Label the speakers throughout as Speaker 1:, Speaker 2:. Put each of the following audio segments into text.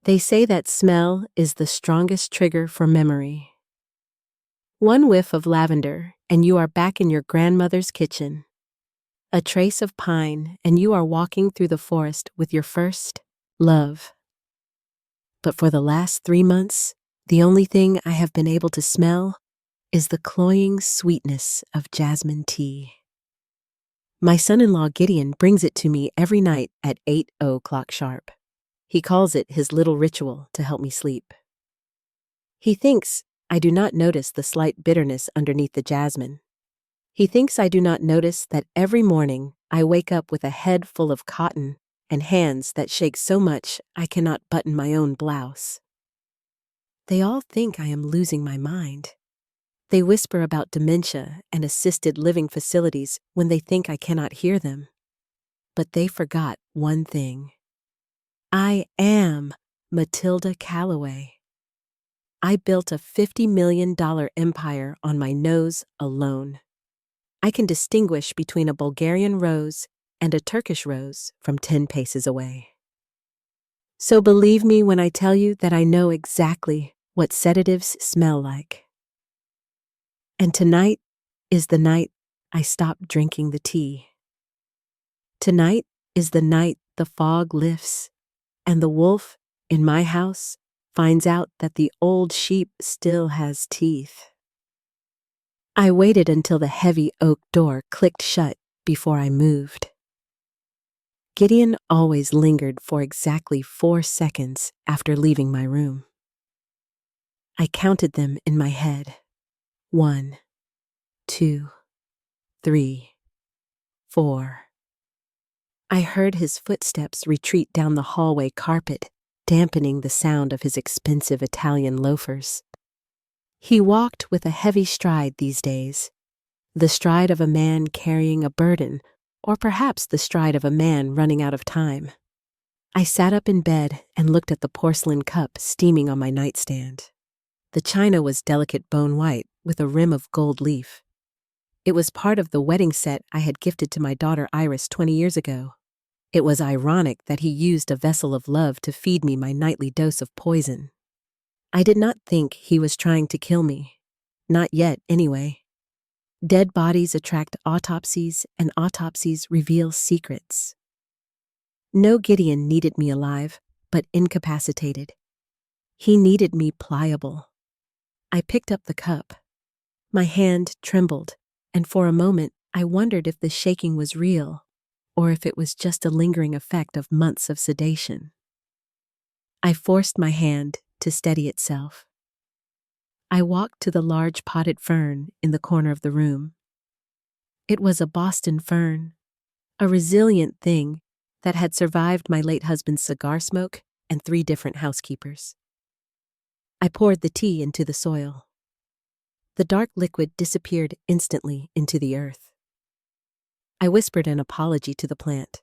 Speaker 1: They say that smell is the strongest trigger for memory. One whiff of lavender, and you are back in your grandmother's kitchen. A trace of pine, and you are walking through the forest with your first love. But for the last 3 months, the only thing I have been able to smell is the cloying sweetness of jasmine tea. My son-in-law Gideon brings it to me every night at 8:00 sharp. He calls it his little ritual to help me sleep. He thinks I do not notice the slight bitterness underneath the jasmine. He thinks I do not notice that every morning I wake up with a head full of cotton and hands that shake so much I cannot button my own blouse. They all think I am losing my mind. They whisper about dementia and assisted living facilities when they think I cannot hear them. But they forgot one thing. I am Matilda Calloway. I built a $50 million empire on my nose alone. I can distinguish between a Bulgarian rose and a Turkish rose from 10 paces away. So believe me when I tell you that I know exactly what sedatives smell like. And tonight is the night I stop drinking the tea. Tonight is the night the fog lifts and the wolf in my house finds out that the old sheep still has teeth. I waited until the heavy oak door clicked shut before I moved. Gideon always lingered for exactly 4 seconds after leaving my room. I counted them in my head. 1, 2, 3, 4. I heard his footsteps retreat down the hallway carpet, dampening the sound of his expensive Italian loafers. He walked with a heavy stride these days, the stride of a man carrying a burden, or perhaps the stride of a man running out of time. I sat up in bed and looked at the porcelain cup steaming on my nightstand. The china was delicate bone white with a rim of gold leaf. It was part of the wedding set I had gifted to my daughter Iris 20 years ago. It was ironic that he used a vessel of love to feed me my nightly dose of poison. I did not think he was trying to kill me. Not yet, anyway. Dead bodies attract autopsies, and autopsies reveal secrets. No Gideon needed me alive, but incapacitated. He needed me pliable. I picked up the cup. My hand trembled, and for a moment I wondered if the shaking was real, or if it was just a lingering effect of months of sedation. I forced my hand to steady itself. I walked to the large potted fern in the corner of the room. It was a Boston fern, a resilient thing that had survived my late husband's cigar smoke and 3 different housekeepers. I poured the tea into the soil. The dark liquid disappeared instantly into the earth. I whispered an apology to the plant.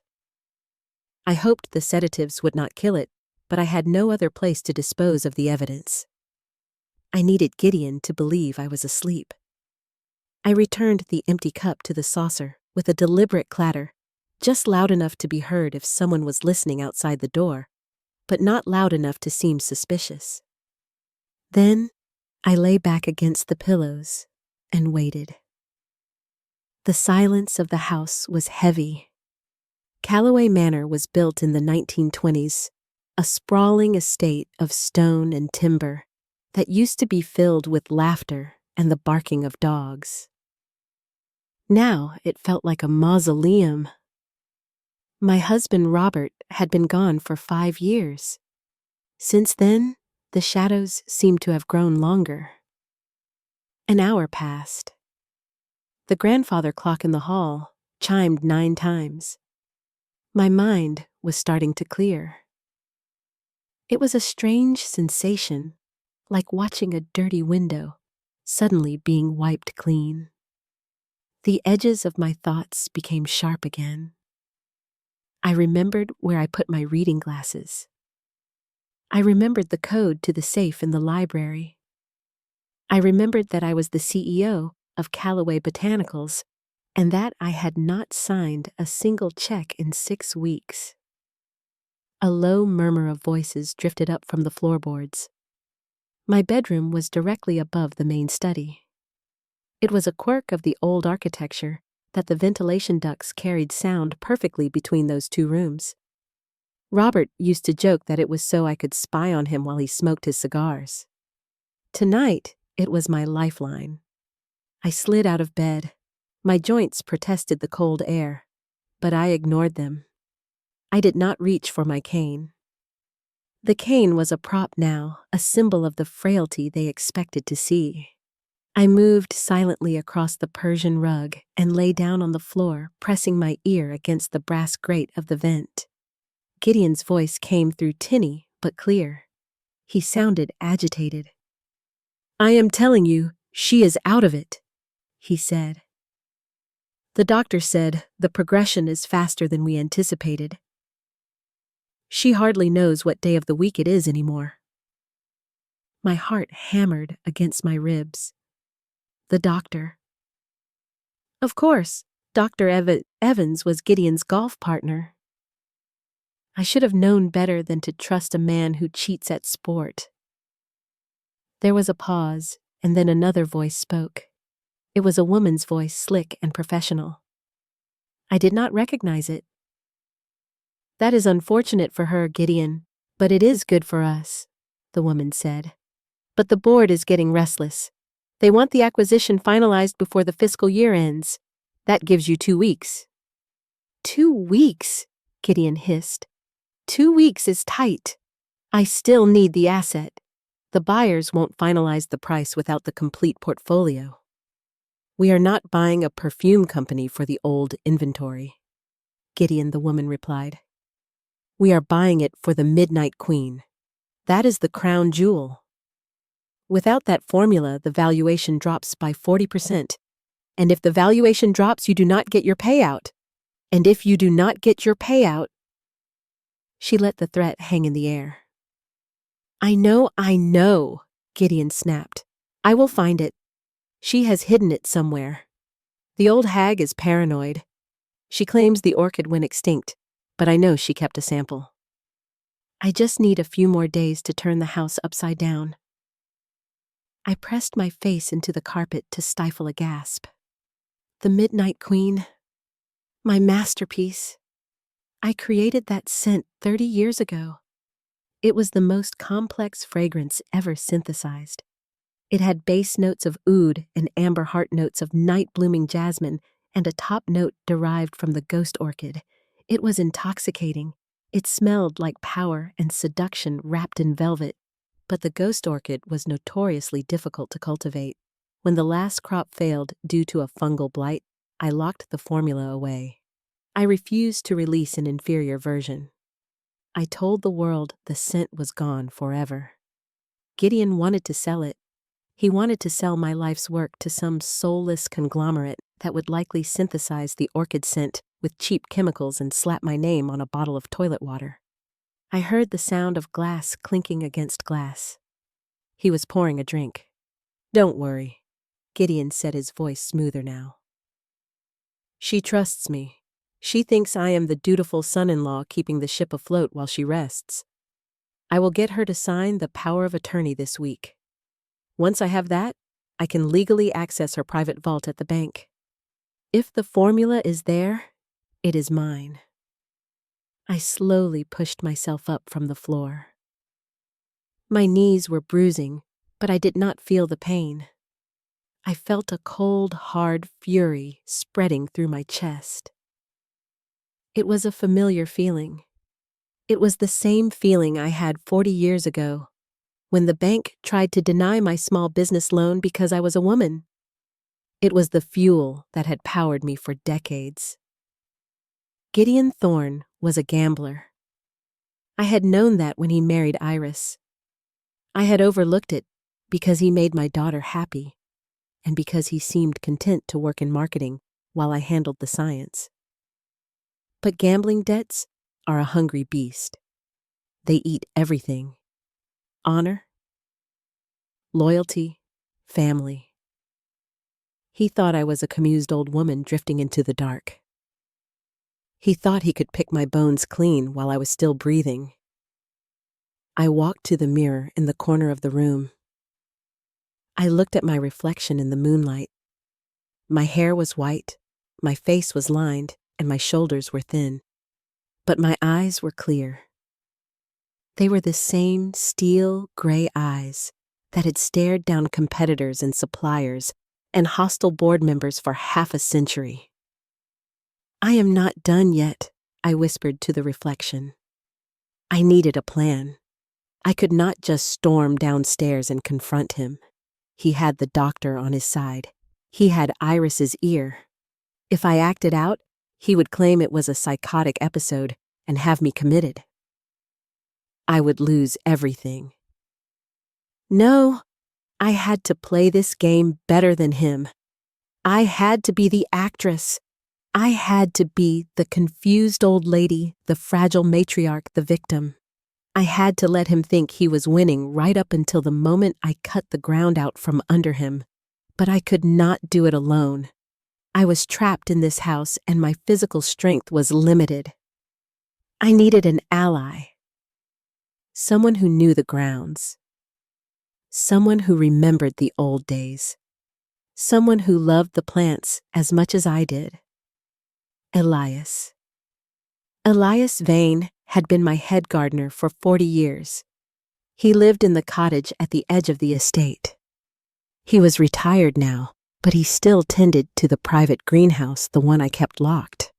Speaker 1: I hoped the sedatives would not kill it, but I had no other place to dispose of the evidence. I needed Gideon to believe I was asleep. I returned the empty cup to the saucer with a deliberate clatter, just loud enough to be heard if someone was listening outside the door, but not loud enough to seem suspicious. Then I lay back against the pillows and waited. The silence of the house was heavy. Calloway Manor was built in the 1920s, a sprawling estate of stone and timber that used to be filled with laughter and the barking of dogs. Now it felt like a mausoleum. My husband Robert had been gone for 5 years. Since then, the shadows seemed to have grown longer. An hour passed. The grandfather clock in the hall chimed 9 times. My mind was starting to clear. It was a strange sensation, like watching a dirty window suddenly being wiped clean. The edges of my thoughts became sharp again. I remembered where I put my reading glasses. I remembered the code to the safe in the library. I remembered that I was the CEO of Calloway Botanicals and that I had not signed a single check in 6 weeks. A low murmur of voices drifted up from the floorboards. My bedroom was directly above the main study. It was a quirk of the old architecture that the ventilation ducts carried sound perfectly between those two rooms. Robert used to joke that it was so I could spy on him while he smoked his cigars. Tonight, it was my lifeline. I slid out of bed. My joints protested the cold air, but I ignored them. I did not reach for my cane. The cane was a prop now, a symbol of the frailty they expected to see. I moved silently across the Persian rug and lay down on the floor, pressing my ear against the brass grate of the vent. Gideon's voice came through tinny but clear. He sounded agitated. "I am telling you, she is out of it," he said. "The doctor said the progression is faster than we anticipated. She hardly knows what day of the week it is anymore." My heart hammered against my ribs. The doctor. Of course, Dr. Evans was Gideon's golf partner. I should have known better than to trust a man who cheats at sport. There was a pause, and then another voice spoke. It was a woman's voice, slick and professional. I did not recognize it. "That is unfortunate for her, Gideon, but it is good for us," the woman said. "But the board is getting restless. They want the acquisition finalized before the fiscal year ends. That gives you 2 weeks." 2 weeks, Gideon hissed. 2 weeks is tight. I still need the asset. The buyers won't finalize the price without the complete portfolio. "We are not buying a perfume company for the old inventory," Gideon, the woman, replied. "We are buying it for the Midnight Queen. That is the crown jewel. Without that formula, the valuation drops by 40%. And if the valuation drops, you do not get your payout. And if you do not get your payout..." She let the threat hang in the air. I know, Gideon snapped. "I will find it. She has hidden it somewhere. The old hag is paranoid. She claims the orchid went extinct, but I know she kept a sample. I just need a few more days to turn the house upside down." I pressed my face into the carpet to stifle a gasp. The Midnight Queen. My masterpiece. I created that scent 30 years ago. It was the most complex fragrance ever synthesized. It had base notes of oud and amber heart notes of night-blooming jasmine and a top note derived from the ghost orchid. It was intoxicating. It smelled like power and seduction wrapped in velvet. But the ghost orchid was notoriously difficult to cultivate. When the last crop failed due to a fungal blight, I locked the formula away. I refused to release an inferior version. I told the world the scent was gone forever. Gideon wanted to sell it. He wanted to sell my life's work to some soulless conglomerate that would likely synthesize the orchid scent with cheap chemicals and slap my name on a bottle of toilet water. I heard the sound of glass clinking against glass. He was pouring a drink. "Don't worry," Gideon said, his voice smoother now. "She trusts me. She thinks I am the dutiful son-in-law keeping the ship afloat while she rests. I will get her to sign the power of attorney this week. Once I have that, I can legally access her private vault at the bank. If the formula is there, it is mine." I slowly pushed myself up from the floor. My knees were bruising, but I did not feel the pain. I felt a cold, hard fury spreading through my chest. It was a familiar feeling. It was the same feeling I had 40 years ago, when the bank tried to deny my small business loan because I was a woman. It was the fuel that had powered me for decades. Gideon Thorne was a gambler. I had known that when he married Iris. I had overlooked it because he made my daughter happy, and because he seemed content to work in marketing while I handled the science. But gambling debts are a hungry beast. They eat everything. Honor, loyalty, family. He thought I was a commused old woman drifting into the dark. He thought he could pick my bones clean while I was still breathing. I walked to the mirror in the corner of the room. I looked at my reflection in the moonlight. My hair was white, my face was lined, and my shoulders were thin. But my eyes were clear. They were the same steel gray eyes that had stared down competitors and suppliers and hostile board members for half a century. "I am not done yet," I whispered to the reflection. I needed a plan. I could not just storm downstairs and confront him. He had the doctor on his side. He had Iris's ear. If I acted out, he would claim it was a psychotic episode and have me committed. I would lose everything. No, I had to play this game better than him. I had to be the actress. I had to be the confused old lady, the fragile matriarch, the victim. I had to let him think he was winning right up until the moment I cut the ground out from under him. But I could not do it alone. I was trapped in this house and my physical strength was limited. I needed an ally. Someone who knew the grounds. Someone who remembered the old days. Someone who loved the plants as much as I did. Elias. Elias Vane had been my head gardener for 40 years. He lived in the cottage at the edge of the estate. He was retired now, but he still tended to the private greenhouse, the one I kept locked.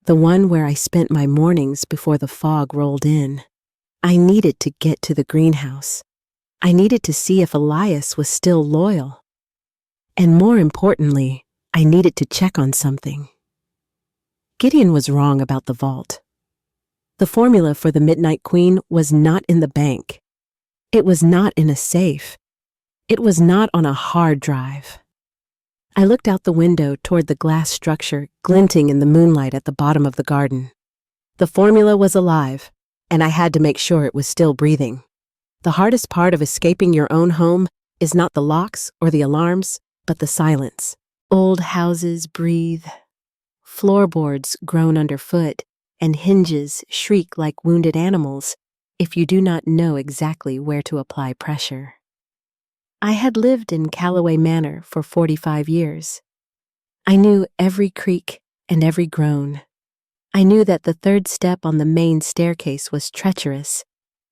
Speaker 1: The one where I spent my mornings before the fog rolled in. I needed to get to the greenhouse. I needed to see if Elias was still loyal. And more importantly, I needed to check on something. Gideon was wrong about the vault. The formula for the Midnight Queen was not in the bank. It was not in a safe. It was not on a hard drive. I looked out the window toward the glass structure glinting in the moonlight at the bottom of the garden. The formula was alive, and I had to make sure it was still breathing. The hardest part of escaping your own home is not the locks or the alarms, but the silence. Old houses breathe. Floorboards groan underfoot, and hinges shriek like wounded animals if you do not know exactly where to apply pressure. I had lived in Calloway Manor for 45 years. I knew every creak and every groan. I knew that the third step on the main staircase was treacherous,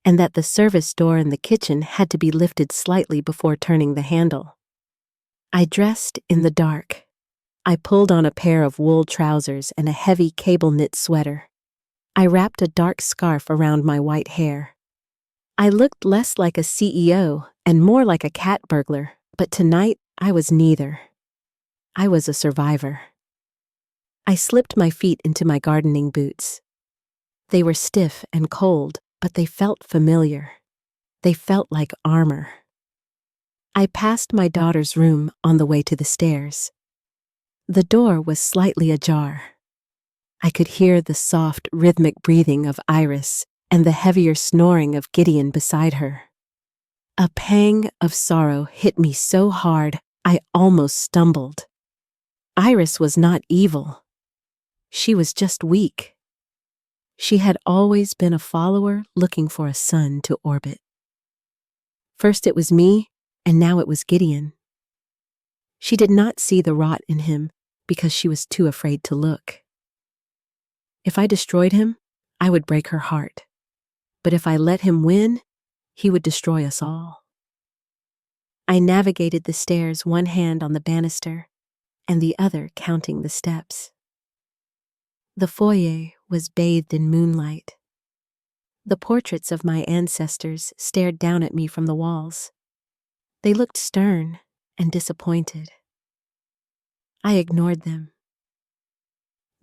Speaker 1: and that the service door in the kitchen had to be lifted slightly before turning the handle. I dressed in the dark. I pulled on a pair of wool trousers and a heavy cable-knit sweater. I wrapped a dark scarf around my white hair. I looked less like a CEO and more like a cat burglar, but tonight I was neither. I was a survivor. I slipped my feet into my gardening boots. They were stiff and cold, but they felt familiar. They felt like armor. I passed my daughter's room on the way to the stairs. The door was slightly ajar. I could hear the soft, rhythmic breathing of Iris and the heavier snoring of Gideon beside her. A pang of sorrow hit me so hard I almost stumbled. Iris was not evil. She was just weak. She had always been a follower looking for a sun to orbit. First it was me, and now it was Gideon. She did not see the rot in him because she was too afraid to look. If I destroyed him, I would break her heart. But if I let him win, he would destroy us all. I navigated the stairs, one hand on the banister and the other counting the steps. The foyer was bathed in moonlight. The portraits of my ancestors stared down at me from the walls. They looked stern and disappointed. I ignored them.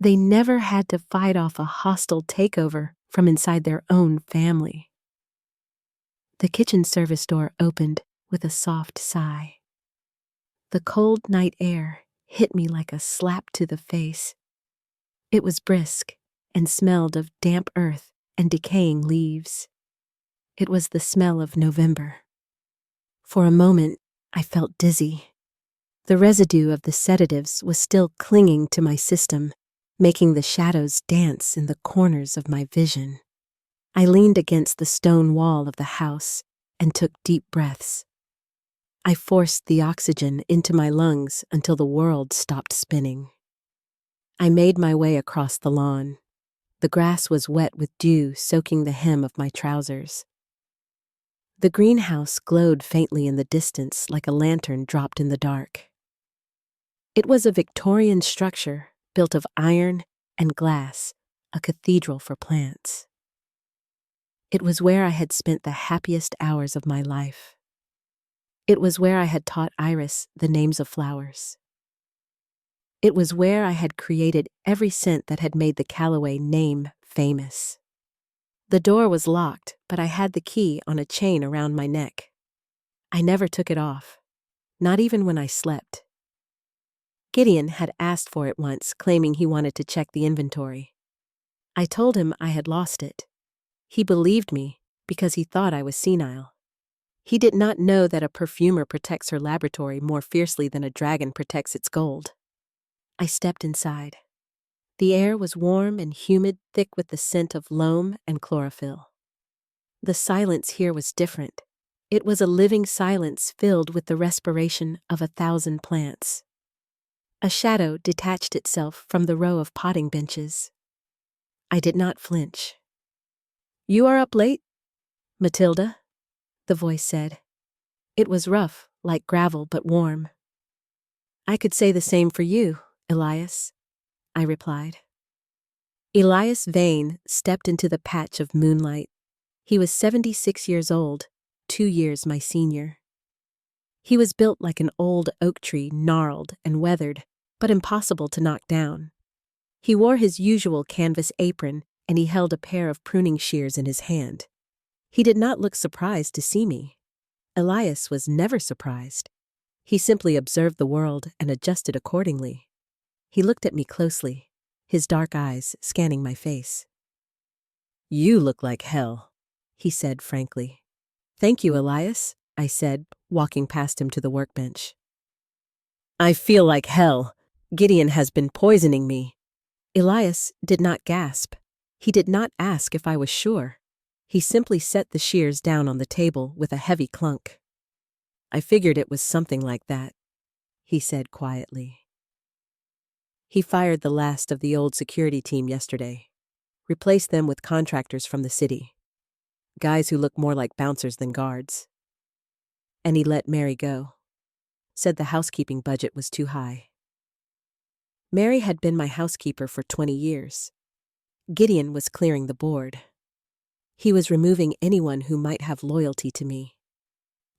Speaker 1: They never had to fight off a hostile takeover from inside their own family. The kitchen service door opened with a soft sigh. The cold night air hit me like a slap to the face. It was brisk and smelled of damp earth and decaying leaves. It was the smell of November. For a moment, I felt dizzy. The residue of the sedatives was still clinging to my system, making the shadows dance in the corners of my vision. I leaned against the stone wall of the house and took deep breaths. I forced the oxygen into my lungs until the world stopped spinning. I made my way across the lawn. The grass was wet with dew soaking the hem of my trousers. The greenhouse glowed faintly in the distance like a lantern dropped in the dark. It was a Victorian structure built of iron and glass, a cathedral for plants. It was where I had spent the happiest hours of my life. It was where I had taught Iris the names of flowers. It was where I had created every scent that had made the Calloway name famous. The door was locked, but I had the key on a chain around my neck. I never took it off, not even when I slept. Gideon had asked for it once, claiming he wanted to check the inventory. I told him I had lost it. He believed me because he thought I was senile. He did not know that a perfumer protects her laboratory more fiercely than a dragon protects its gold. I stepped inside. The air was warm and humid, thick with the scent of loam and chlorophyll. The silence here was different. It was a living silence filled with the respiration of 1,000 plants. A shadow detached itself from the row of potting benches. I did not flinch. "You are up late, Matilda?" the voice said. It was rough, like gravel, but warm. "I could say the same for you, Elias," I replied. Elias Vane stepped into the patch of moonlight. He was 76 years old, 2 years my senior. He was built like an old oak tree, gnarled and weathered, but impossible to knock down. He wore his usual canvas apron, and he held a pair of pruning shears in his hand. He did not look surprised to see me. Elias was never surprised. He simply observed the world and adjusted accordingly. He looked at me closely, his dark eyes scanning my face. "You look like hell," he said frankly. "Thank you, Elias," I said, walking past him to the workbench. "I feel like hell. Gideon has been poisoning me." Elias did not gasp. He did not ask if I was sure. He simply set the shears down on the table with a heavy clunk. "I figured it was something like that," he said quietly. He fired the last of the old security team yesterday, replaced them with contractors from the city, guys who look more like bouncers than guards. And he let Mary go. Said the housekeeping budget was too high. Mary had been my housekeeper for 20 years. Gideon was clearing the board. He was removing anyone who might have loyalty to me.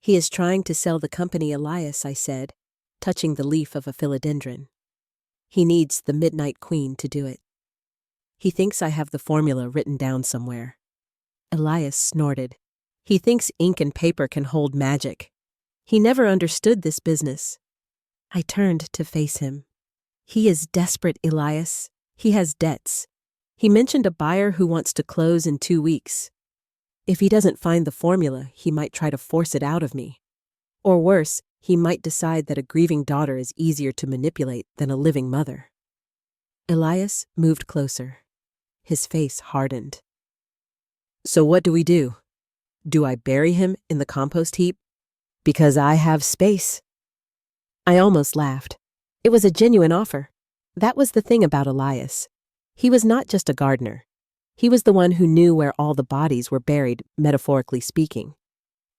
Speaker 1: "He is trying to sell the company, Elias," I said, touching the leaf of a philodendron. "He needs the Midnight Queen to do it. He thinks I have the formula written down somewhere." Elias snorted. "He thinks ink and paper can hold magic. He never understood this business." I turned to face him. "He is desperate, Elias. He has debts. He mentioned a buyer who wants to close in 2 weeks. If he doesn't find the formula, he might try to force it out of me. Or worse, he might decide that a grieving daughter is easier to manipulate than a living mother." Elias moved closer. His face hardened. "So what do we do? Do I bury him in the compost heap? Because I have space." I almost laughed. It was a genuine offer. That was the thing about Elias. He was not just a gardener. He was the one who knew where all the bodies were buried, metaphorically speaking.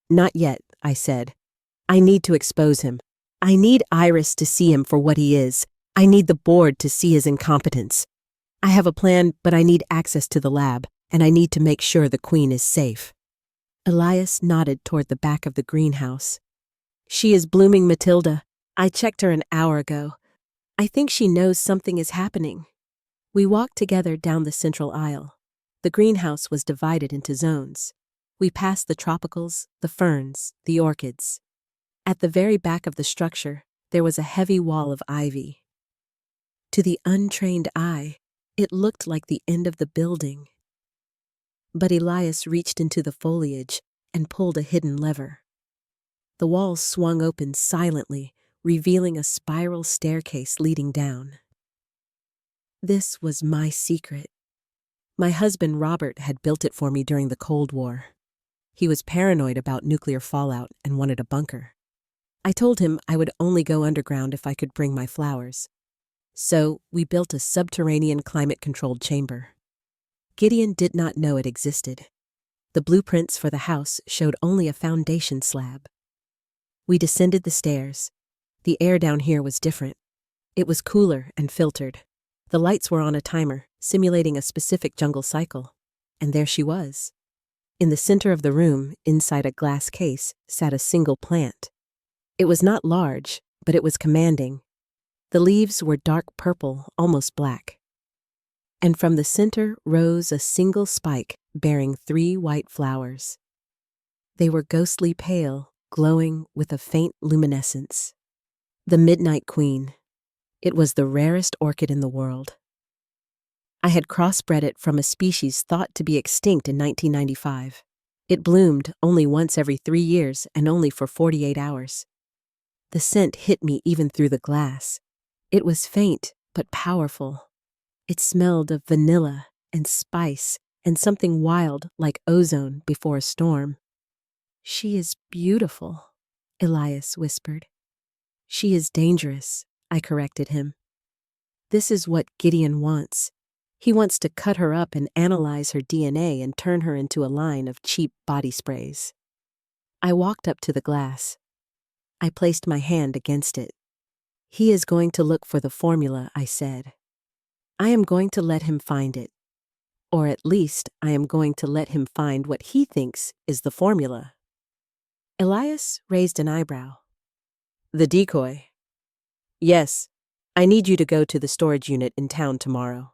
Speaker 1: "Not yet," I said. "I need to expose him. I need Iris to see him for what he is. I need the board to see his incompetence. I have a plan, but I need access to the lab, and I need to make sure the queen is safe." Elias nodded toward the back of the greenhouse. "She is blooming, Matilda. I checked her an hour ago. I think she knows something is happening." We walked together down the central aisle. The greenhouse was divided into zones. We passed the tropicals, the ferns, the orchids. At the very back of the structure, there was a heavy wall of ivy. To the untrained eye, it looked like the end of the building. But Elias reached into the foliage and pulled a hidden lever. The walls swung open silently, revealing a spiral staircase leading down. This was my secret. My husband Robert had built it for me during the Cold War. He was paranoid about nuclear fallout and wanted a bunker. I told him I would only go underground if I could bring my flowers. So we built a subterranean climate-controlled chamber. Gideon did not know it existed. The blueprints for the house showed only a foundation slab. We descended the stairs. The air down here was different. It was cooler and filtered. The lights were on a timer, simulating a specific jungle cycle. And there she was. In the center of the room, inside a glass case, sat a single plant. It was not large, but it was commanding. The leaves were dark purple, almost black. And from the center rose a single spike bearing 3 white flowers. They were ghostly pale, glowing with a faint luminescence. The Midnight Queen. It was the rarest orchid in the world. I had crossbred it from a species thought to be extinct in 1995. It bloomed only once every 3 years and only for 48 hours. The scent hit me even through the glass. It was faint but powerful. It smelled of vanilla and spice and something wild like ozone before a storm. "She is beautiful," Elias whispered. "She is dangerous," I corrected him. "This is what Gideon wants. He wants to cut her up and analyze her DNA and turn her into a line of cheap body sprays." I walked up to the glass. I placed my hand against it. "He is going to look for the formula," I said. "I am going to let him find it. Or at least, I am going to let him find what he thinks is the formula." Elias raised an eyebrow. "The decoy?" "Yes. I need you to go to the storage unit in town tomorrow.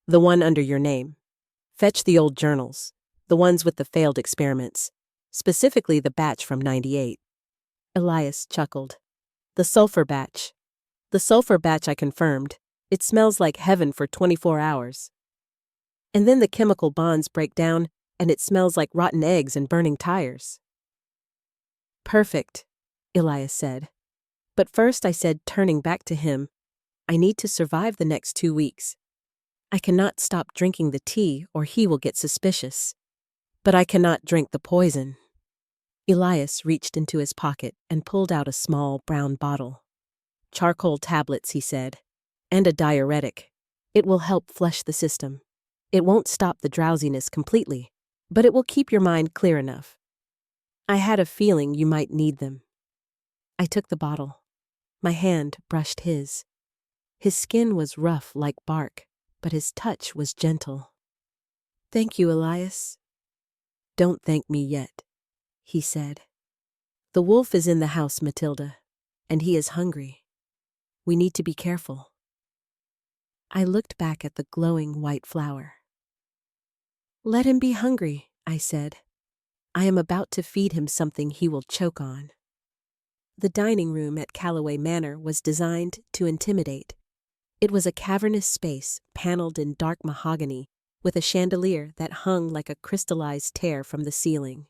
Speaker 1: The one under your name. Fetch the old journals, the ones with the failed experiments, specifically the batch from '98. Elias chuckled. "The sulfur batch. The sulfur batch I confirmed. It smells like heaven for 24 hours. And then the chemical bonds break down, and it smells like rotten eggs and burning tires." "Perfect," Elias said. But first I said, turning back to him, "I need to survive the next 2 weeks. I cannot stop drinking the tea or he will get suspicious. But I cannot drink the poison." Elias reached into his pocket and pulled out a small brown bottle. "Charcoal tablets," he said, "and a diuretic. It will help flush the system. It won't stop the drowsiness completely, but it will keep your mind clear enough. I had a feeling you might need them." I took the bottle. My hand brushed his. His skin was rough like bark, but his touch was gentle. "Thank you, Elias." "Don't thank me yet," he said. "The wolf is in the house, Matilda, and he is hungry. We need to be careful." I looked back at the glowing white flower. "Let him be hungry," I said. "I am about to feed him something he will choke on." The dining room at Calloway Manor was designed to intimidate. It was a cavernous space paneled in dark mahogany with a chandelier that hung like a crystallized tear from the ceiling.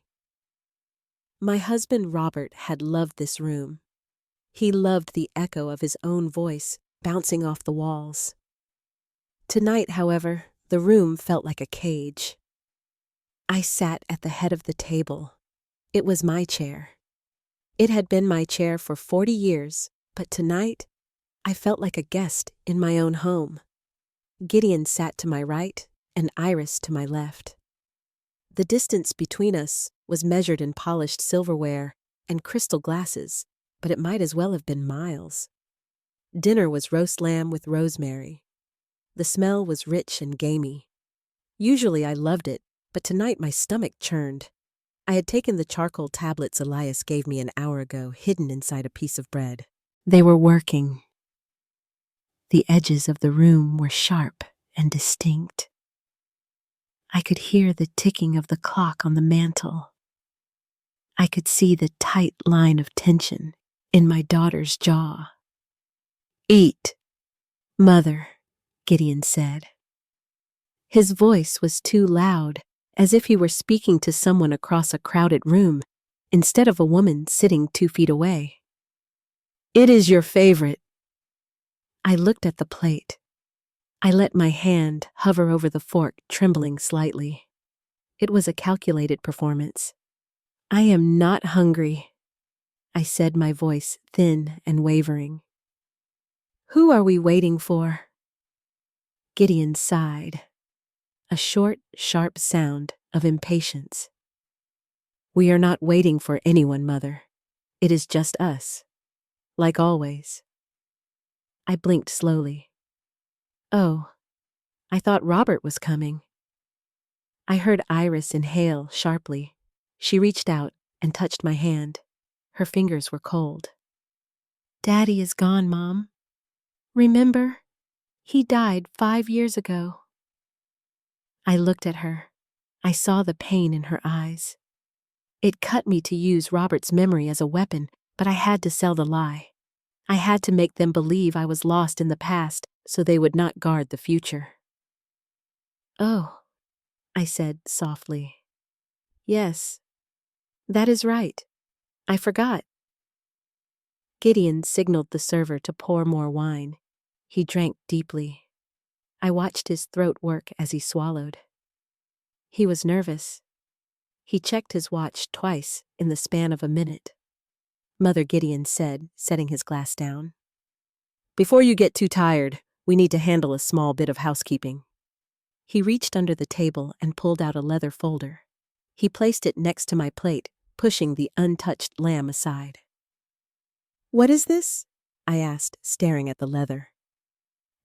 Speaker 1: My husband Robert had loved this room. He loved the echo of his own voice bouncing off the walls. Tonight, however, the room felt like a cage. I sat at the head of the table. It was my chair. It had been my chair for 40 years, but tonight, I felt like a guest in my own home. Gideon sat to my right and Iris to my left. The distance between us was measured in polished silverware and crystal glasses, but it might as well have been miles. Dinner was roast lamb with rosemary. The smell was rich and gamey. Usually I loved it, but tonight my stomach churned. I had taken the charcoal tablets Elias gave me an hour ago, hidden inside a piece of bread. They were working. The edges of the room were sharp and distinct. I could hear the ticking of the clock on the mantel. I could see the tight line of tension in my daughter's jaw. "Eat, Mother," Gideon said. His voice was too loud, as if he were speaking to someone across a crowded room, instead of a woman sitting 2 feet away. "It is your favorite." I looked at the plate. I let my hand hover over the fork, trembling slightly. It was a calculated performance. I am not hungry, I said, my voice thin and wavering. Who are we waiting for? Gideon sighed, a short, sharp sound of impatience. We are not waiting for anyone, Mother. It is just us, like always. I blinked slowly. Oh, I thought Robert was coming. I heard Iris inhale sharply. She reached out and touched my hand. Her fingers were cold. Daddy is gone, Mom. Remember? He died 5 years ago. I looked at her. I saw the pain in her eyes. It cut me to use Robert's memory as a weapon, but I had to sell the lie. I had to make them believe I was lost in the past so they would not guard the future. Oh, I said softly. Yes, that is right. I forgot. Gideon signaled the server to pour more wine. He drank deeply. I watched his throat work as he swallowed. He was nervous. He checked his watch twice in the span of a minute. Mother Gideon said, setting his glass down. Before you get too tired, we need to handle a small bit of housekeeping. He reached under the table and pulled out a leather folder. He placed it next to my plate, pushing the untouched lamb aside. What is this? I asked, staring at the leather.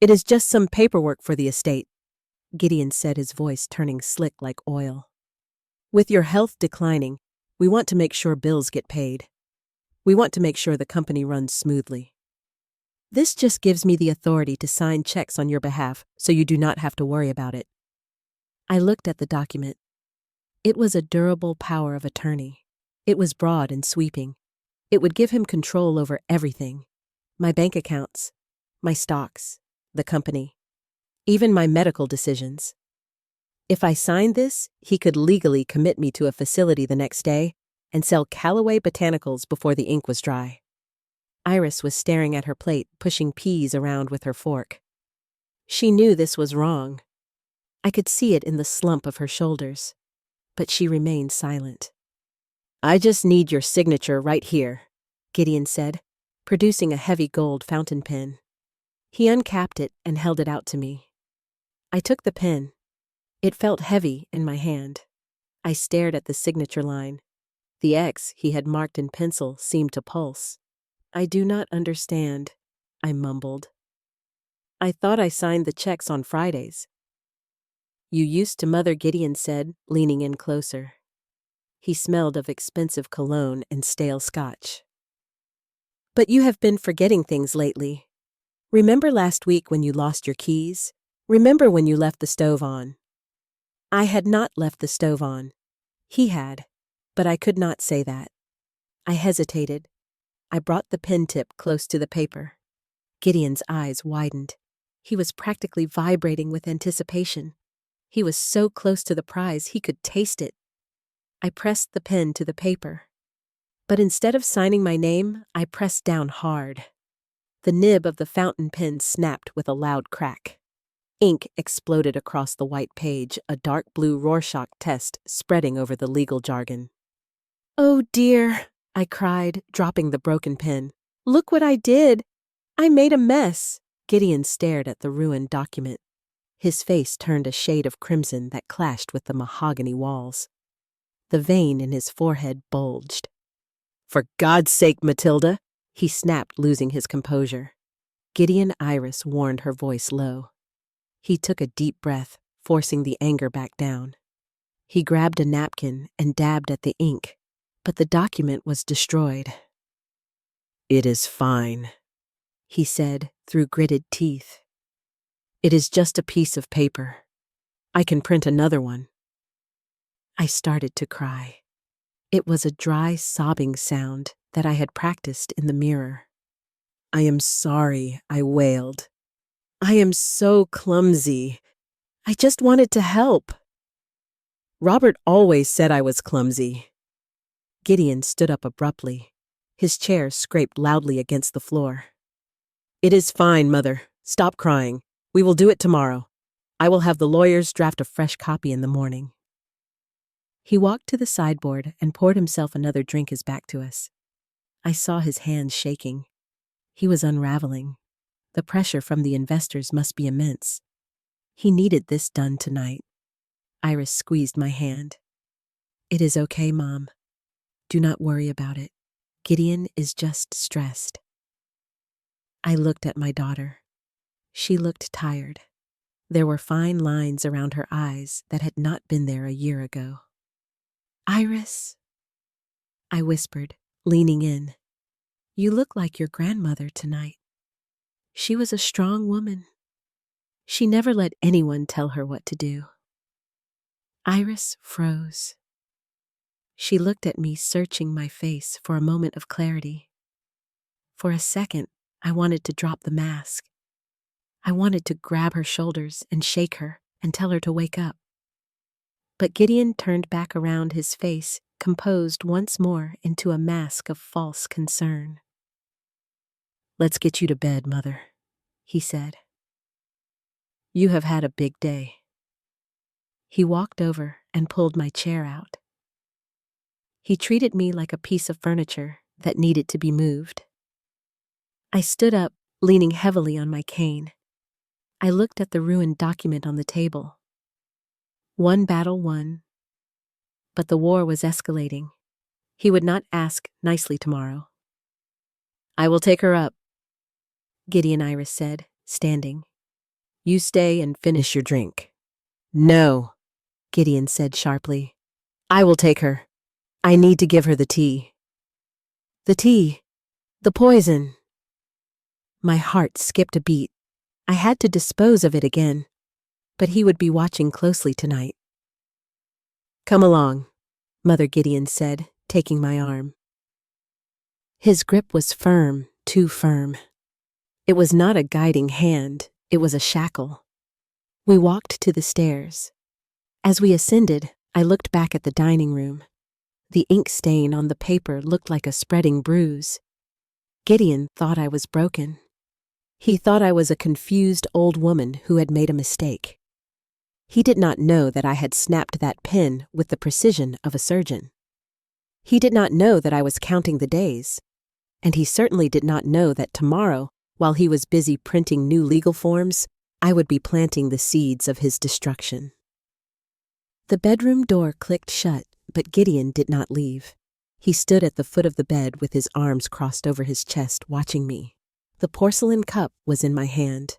Speaker 1: It is just some paperwork for the estate, Gideon said, his voice turning slick like oil. With your health declining, we want to make sure bills get paid. We want to make sure the company runs smoothly. This just gives me the authority to sign checks on your behalf so you do not have to worry about it. I looked at the document. It was a durable power of attorney. It was broad and sweeping. It would give him control over everything. My bank accounts, my stocks, the company, even my medical decisions. If I signed this, he could legally commit me to a facility the next day and sell Calloway Botanicals before the ink was dry. Iris was staring at her plate, pushing peas around with her fork. She knew this was wrong. I could see it in the slump of her shoulders, but she remained silent. I just need your signature right here, Gideon said, producing a heavy gold fountain pen. He uncapped it and held it out to me. I took the pen. It felt heavy in my hand. I stared at the signature line. The X he had marked in pencil seemed to pulse. I do not understand, I mumbled. I thought I signed the checks on Fridays. You used to, Mother Gideon said, leaning in closer. He smelled of expensive cologne and stale scotch. But you have been forgetting things lately. Remember last week when you lost your keys? Remember when you left the stove on? I had not left the stove on. He had, but I could not say that. I hesitated. I brought the pen tip close to the paper. Gideon's eyes widened. He was practically vibrating with anticipation. He was so close to the prize he could taste it. I pressed the pen to the paper. But instead of signing my name, I pressed down hard. The nib of the fountain pen snapped with a loud crack. Ink exploded across the white page, a dark blue Rorschach test spreading over the legal jargon. Oh dear, I cried, dropping the broken pen. Look what I did! I made a mess! Gideon stared at the ruined document. His face turned a shade of crimson that clashed with the mahogany walls. The vein in his forehead bulged. For God's sake, Matilda, he snapped, losing his composure. Gideon Iris warned, her voice low. He took a deep breath, forcing the anger back down. He grabbed a napkin and dabbed at the ink, but the document was destroyed. It is fine, he said through gritted teeth. It is just a piece of paper. I can print another one. I started to cry. It was a dry, sobbing sound that I had practiced in the mirror. I am sorry, I wailed. I am so clumsy. I just wanted to help. Robert always said I was clumsy. Gideon stood up abruptly. His chair scraped loudly against the floor. It is fine, Mother. Stop crying. We will do it tomorrow. I will have the lawyers draft a fresh copy in the morning. He walked to the sideboard and poured himself another drink as back to us. I saw his hands shaking. He was unraveling. The pressure from the investors must be immense. He needed this done tonight. Iris squeezed my hand. It is okay, Mom. Do not worry about it. Gideon is just stressed. I looked at my daughter. She looked tired. There were fine lines around her eyes that had not been there a year ago. Iris, I whispered, leaning in. You look like your grandmother tonight. She was a strong woman. She never let anyone tell her what to do. Iris froze. She looked at me, searching my face for a moment of clarity. For a second, I wanted to drop the mask. I wanted to grab her shoulders and shake her and tell her to wake up. But Gideon turned back around, his face composed once more into a mask of false concern. Let's get you to bed, Mother, he said. You have had a big day. He walked over and pulled my chair out. He treated me like a piece of furniture that needed to be moved. I stood up, leaning heavily on my cane. I looked at the ruined document on the table. One battle won. But the war was escalating. He would not ask nicely tomorrow. I will take her up, Gideon Iris said, standing. You stay and finish your drink. No, Gideon said sharply. I will take her. I need to give her the tea. The tea. The poison. My heart skipped a beat. I had to dispose of it again, but he would be watching closely tonight. Come along, Mother Gideon said, taking my arm. His grip was firm, too firm. It was not a guiding hand, it was a shackle. We walked to the stairs. As we ascended, I looked back at the dining room. The ink stain on the paper looked like a spreading bruise. Gideon thought I was broken. He thought I was a confused old woman who had made a mistake. He did not know that I had snapped that pen with the precision of a surgeon. He did not know that I was counting the days. And he certainly did not know that tomorrow, while he was busy printing new legal forms, I would be planting the seeds of his destruction. The bedroom door clicked shut, but Gideon did not leave. He stood at the foot of the bed with his arms crossed over his chest, watching me. The porcelain cup was in my hand.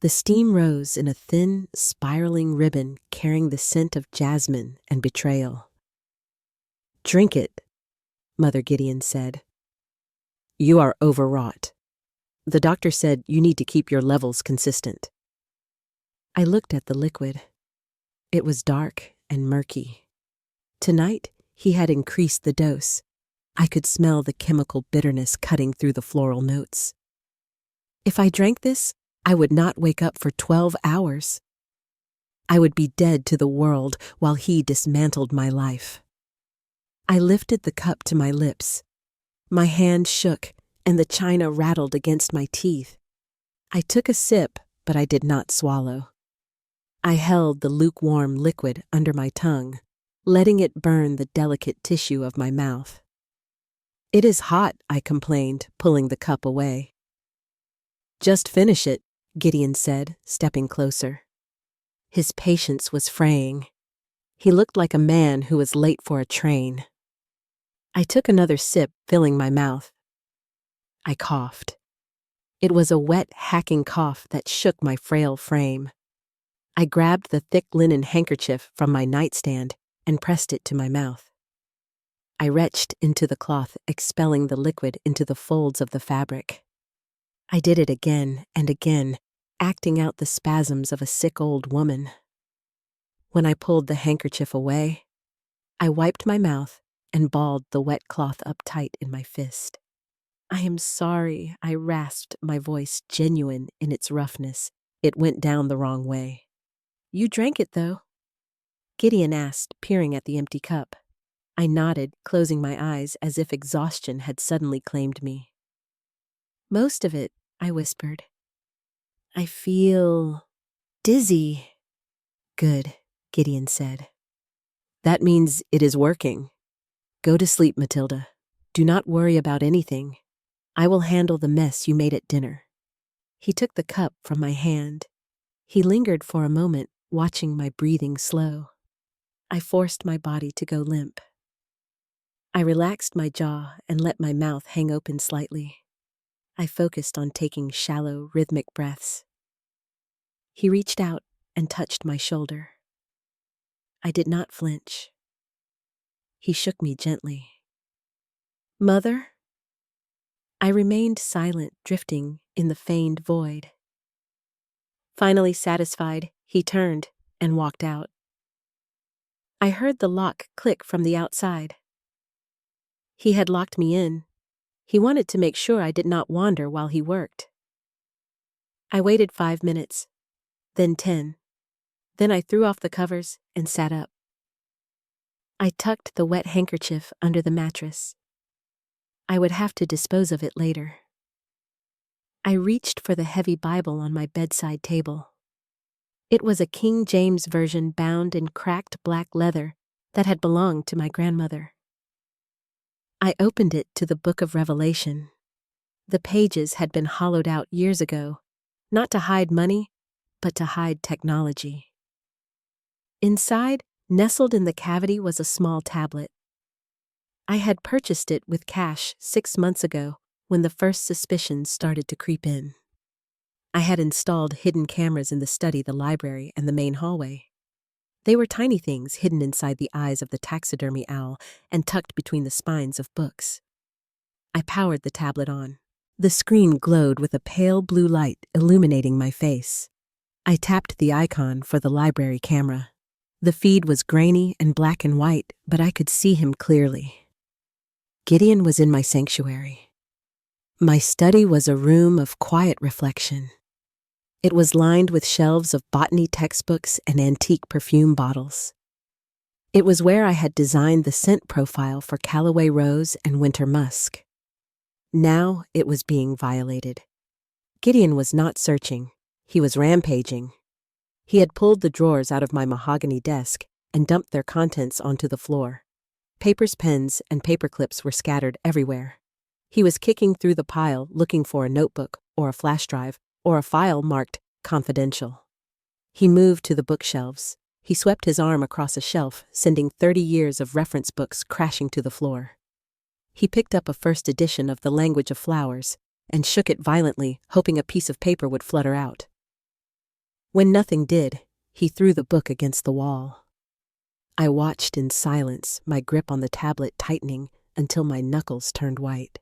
Speaker 1: The steam rose in a thin, spiraling ribbon carrying the scent of jasmine and betrayal. Drink it, Mother Gideon said. You are overwrought. The doctor said you need to keep your levels consistent. I looked at the liquid. It was dark and murky. Tonight, he had increased the dose. I could smell the chemical bitterness cutting through the floral notes. If I drank this, I would not wake up for 12 hours. I would be dead to the world while he dismantled my life. I lifted the cup to my lips. My hand shook, and the china rattled against my teeth. I took a sip, but I did not swallow. I held the lukewarm liquid under my tongue, letting it burn the delicate tissue of my mouth. It is hot, I complained, pulling the cup away. Just finish it, Gideon said, stepping closer. His patience was fraying. He looked like a man who was late for a train. I took another sip, filling my mouth. I coughed. It was a wet, hacking cough that shook my frail frame. I grabbed the thick linen handkerchief from my nightstand and pressed it to my mouth. I retched into the cloth, expelling the liquid into the folds of the fabric. I did it again and again, acting out the spasms of a sick old woman. When I pulled the handkerchief away, I wiped my mouth and balled the wet cloth up tight in my fist. I am sorry, I rasped, my voice genuine in its roughness. It went down the wrong way. You drank it, though? Gideon asked, peering at the empty cup. I nodded, closing my eyes as if exhaustion had suddenly claimed me. Most of it, I whispered. I feel dizzy. Good, Gideon said. That means it is working. Go to sleep, Matilda. Do not worry about anything. I will handle the mess you made at dinner. He took the cup from my hand. He lingered for a moment, watching my breathing slow. I forced my body to go limp. I relaxed my jaw and let my mouth hang open slightly. I focused on taking shallow, rhythmic breaths. He reached out and touched my shoulder. I did not flinch. He shook me gently. Mother? I remained silent, drifting in the feigned void. Finally satisfied, he turned and walked out. I heard the lock click from the outside. He had locked me in. He wanted to make sure I did not wander while he worked. I waited 5 minutes, then 10. Then I threw off the covers and sat up. I tucked the wet handkerchief under the mattress. I would have to dispose of it later. I reached for the heavy Bible on my bedside table. It was a King James version bound in cracked black leather that had belonged to my grandmother. I opened it to the Book of Revelation. The pages had been hollowed out years ago, not to hide money, but to hide technology. Inside, nestled in the cavity, was a small tablet. I had purchased it with cash 6 months ago when the first suspicions started to creep in. I had installed hidden cameras in the study, the library, and the main hallway. They were tiny things hidden inside the eyes of the taxidermy owl and tucked between the spines of books. I powered the tablet on. The screen glowed with a pale blue light illuminating my face. I tapped the icon for the library camera. The feed was grainy and black and white, but I could see him clearly. Gideon was in my sanctuary. My study was a room of quiet reflection. It was lined with shelves of botany textbooks and antique perfume bottles. It was where I had designed the scent profile for Calloway rose and winter musk. Now it was being violated. Gideon was not searching. He was rampaging. He had pulled the drawers out of my mahogany desk and dumped their contents onto the floor. Papers, pens, and paper clips were scattered everywhere. He was kicking through the pile looking for a notebook or a flash drive or a file marked confidential. He moved to the bookshelves. He swept his arm across a shelf, sending 30 years of reference books crashing to the floor. He picked up a first edition of The Language of Flowers and shook it violently, hoping a piece of paper would flutter out. When nothing did, he threw the book against the wall. I watched in silence, my grip on the tablet tightening until my knuckles turned white.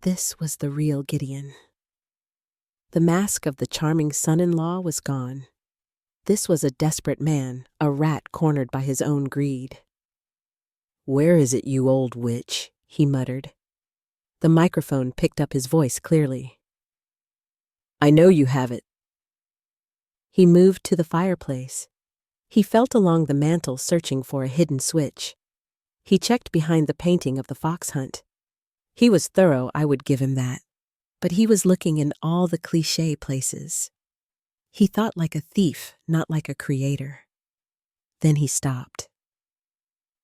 Speaker 1: This was the real Gideon. The mask of the charming son-in-law was gone. This was a desperate man, a rat cornered by his own greed. "Where is it, you old witch?" he muttered. The microphone picked up his voice clearly. "I know you have it." He moved to the fireplace. He felt along the mantel searching for a hidden switch. He checked behind the painting of the fox hunt. He was thorough, I would give him that. But he was looking in all the cliché places. He thought like a thief, not like a creator. Then he stopped.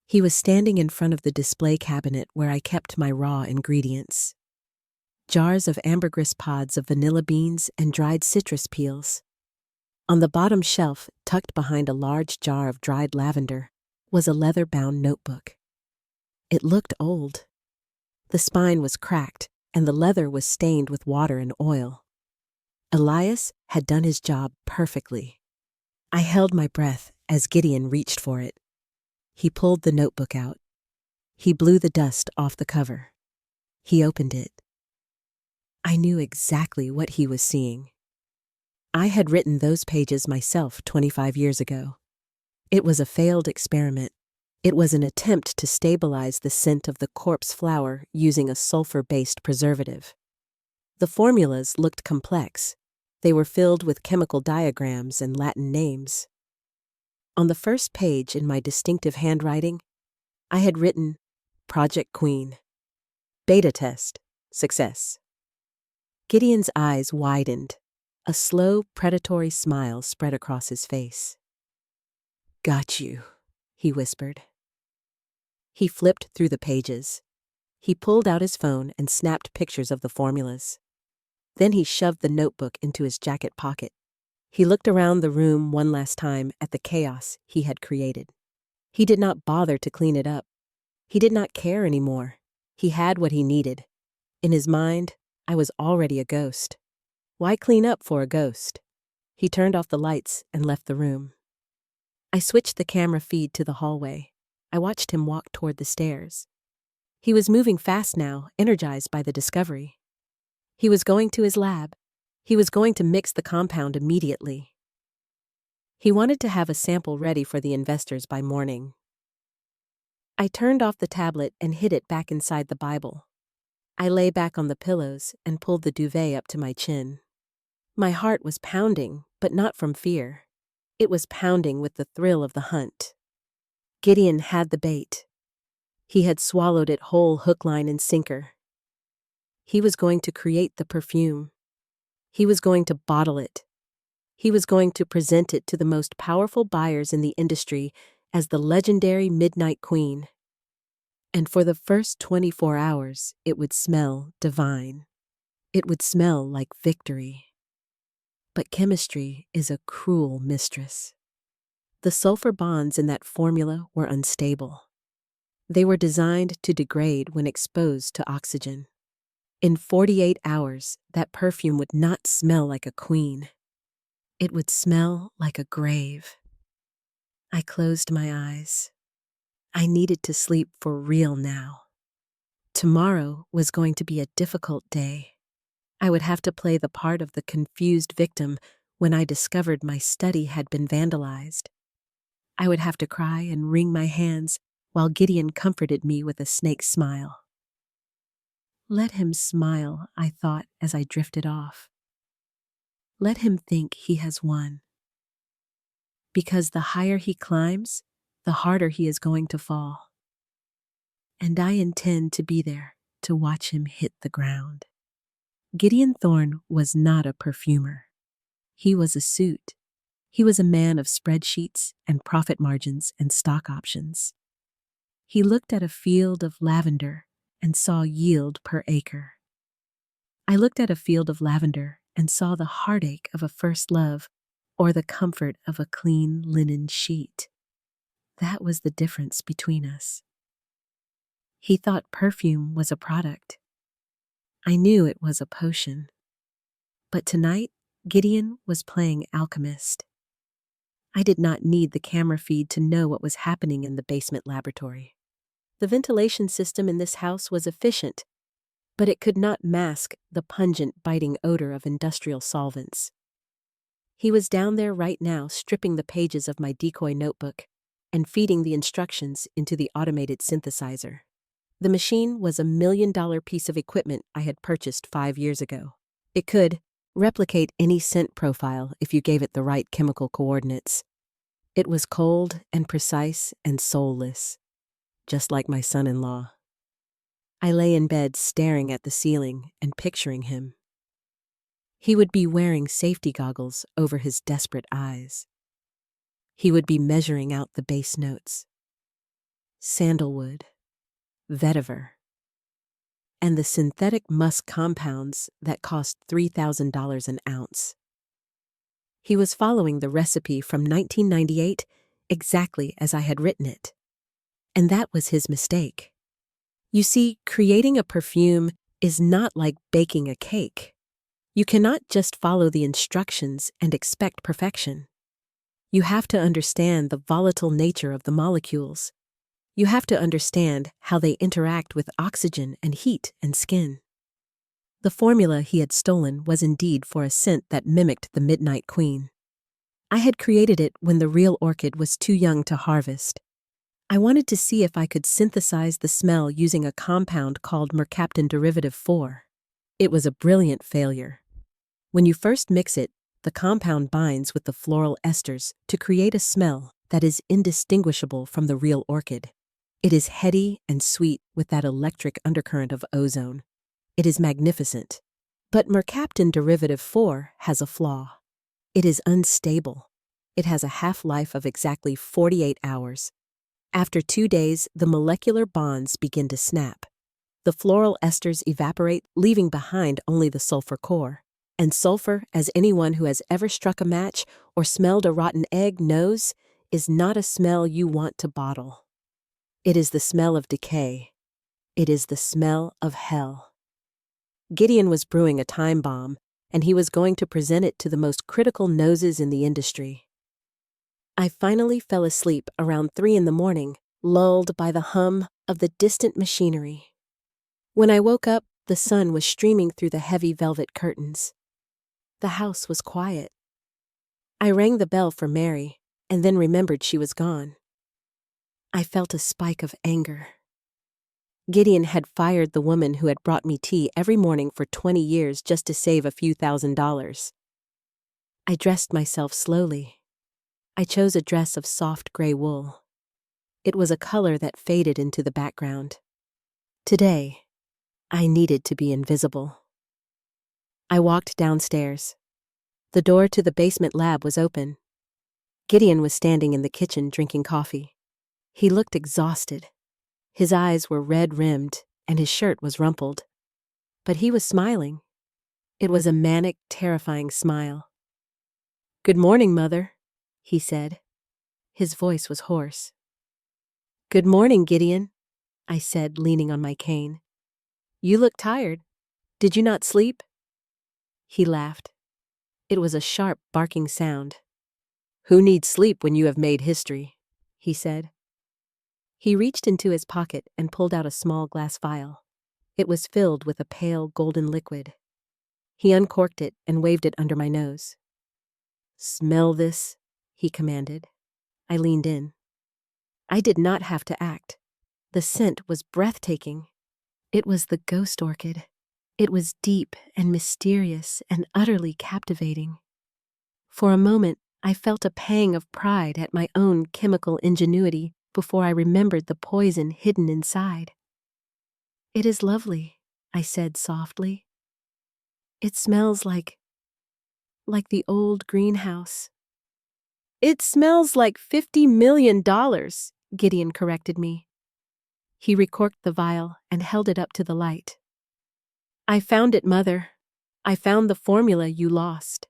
Speaker 1: He was standing in front of the display cabinet where I kept my raw ingredients. Jars of ambergris pods of vanilla beans and dried citrus peels. On the bottom shelf, tucked behind a large jar of dried lavender, was a leather-bound notebook. It looked old. The spine was cracked, and the leather was stained with water and oil. Elias had done his job perfectly. I held my breath as Gideon reached for it. He pulled the notebook out. He blew the dust off the cover. He opened it. I knew exactly what he was seeing. I had written those pages myself 25 years ago. It was a failed experiment. It was an attempt to stabilize the scent of the corpse flower using a sulfur-based preservative. The formulas looked complex. They were filled with chemical diagrams and Latin names. On the first page in my distinctive handwriting, I had written, Project Queen. Beta test. Success. Gideon's eyes widened. A slow, predatory smile spread across his face. "Got you," he whispered. He flipped through the pages. He pulled out his phone and snapped pictures of the formulas. Then he shoved the notebook into his jacket pocket. He looked around the room one last time at the chaos he had created. He did not bother to clean it up. He did not care anymore. He had what he needed. In his mind, I was already a ghost. Why clean up for a ghost? He turned off the lights and left the room. I switched the camera feed to the hallway. I watched him walk toward the stairs. He was moving fast now, energized by the discovery. He was going to his lab. He was going to mix the compound immediately. He wanted to have a sample ready for the investors by morning. I turned off the tablet and hid it back inside the Bible. I lay back on the pillows and pulled the duvet up to my chin. My heart was pounding, but not from fear. It was pounding with the thrill of the hunt. Gideon had the bait. He had swallowed it whole, hook, line, and sinker. He was going to create the perfume. He was going to bottle it. He was going to present it to the most powerful buyers in the industry as the legendary Midnight Queen. And for the first 24 hours, it would smell divine. It would smell like victory. But chemistry is a cruel mistress. The sulfur bonds in that formula were unstable. They were designed to degrade when exposed to oxygen. In 48 hours, that perfume would not smell like a queen. It would smell like a grave. I closed my eyes. I needed to sleep for real now. Tomorrow was going to be a difficult day. I would have to play the part of the confused victim when I discovered my study had been vandalized. I would have to cry and wring my hands while Gideon comforted me with a snake smile. Let him smile, I thought as I drifted off. Let him think he has won. Because the higher he climbs, the harder he is going to fall. And I intend to be there to watch him hit the ground. Gideon Thorne was not a perfumer. He was a suit. He was a man of spreadsheets and profit margins and stock options. He looked at a field of lavender and saw yield per acre. I looked at a field of lavender and saw the heartache of a first love or the comfort of a clean linen sheet. That was the difference between us. He thought perfume was a product. I knew it was a potion. But tonight, Gideon was playing alchemist. I did not need the camera feed to know what was happening in the basement laboratory. The ventilation system in this house was efficient, but it could not mask the pungent, biting odor of industrial solvents. He was down there right now, stripping the pages of my decoy notebook and feeding the instructions into the automated synthesizer. The machine was $1 million piece of equipment I had purchased 5 years ago. It could replicate any scent profile if you gave it the right chemical coordinates. It was cold and precise and soulless, just like my son-in-law. I lay in bed staring at the ceiling and picturing him. He would be wearing safety goggles over his desperate eyes. He would be measuring out the base notes. Sandalwood, vetiver, and the synthetic musk compounds that cost $3,000 an ounce. He was following the recipe from 1998 exactly as I had written it. And that was his mistake. You see, creating a perfume is not like baking a cake. You cannot just follow the instructions and expect perfection. You have to understand the volatile nature of the molecules. You have to understand how they interact with oxygen and heat and skin. The formula he had stolen was indeed for a scent that mimicked the Midnight Queen. I had created it when the real orchid was too young to harvest. I wanted to see if I could synthesize the smell using a compound called mercaptan derivative 4. It was a brilliant failure. When you first mix it, the compound binds with the floral esters to create a smell that is indistinguishable from the real orchid. It is heady and sweet with that electric undercurrent of ozone. It is magnificent. But mercaptan derivative 4 has a flaw. It is unstable. It has a half-life of exactly 48 hours. After 2 days, the molecular bonds begin to snap. The floral esters evaporate, leaving behind only the sulfur core. And sulfur, as anyone who has ever struck a match or smelled a rotten egg knows, is not a smell you want to bottle. It is the smell of decay. It is the smell of hell. Gideon was brewing a time bomb, and he was going to present it to the most critical noses in the industry. I finally fell asleep around 3 a.m, lulled by the hum of the distant machinery. When I woke up, the sun was streaming through the heavy velvet curtains. The house was quiet. I rang the bell for Mary, and then remembered she was gone. I felt a spike of anger. Gideon had fired the woman who had brought me tea every morning for 20 years just to save a few $1,000s. I dressed myself slowly. I chose a dress of soft gray wool. It was a color that faded into the background. Today, I needed to be invisible. I walked downstairs. The door to the basement lab was open. Gideon was standing in the kitchen drinking coffee. He looked exhausted. His eyes were red-rimmed, and his shirt was rumpled. But he was smiling. It was a manic, terrifying smile. "Good morning, Mother," he said. His voice was hoarse. "Good morning, Gideon," I said, leaning on my cane. "You look tired. Did you not sleep?" He laughed. It was a sharp, barking sound. "Who needs sleep when you have made history?" he said. He reached into his pocket and pulled out a small glass vial. It was filled with a pale golden liquid. He uncorked it and waved it under my nose. "Smell this," he commanded. I leaned in. I did not have to act. The scent was breathtaking. It was the ghost orchid. It was deep and mysterious and utterly captivating. For a moment, I felt a pang of pride at my own chemical ingenuity before I remembered the poison hidden inside. "It is lovely," I said softly. "It smells like the old greenhouse." "It smells like $50 million, Gideon corrected me. He recorked the vial and held it up to the light. "I found it, Mother. I found the formula you lost."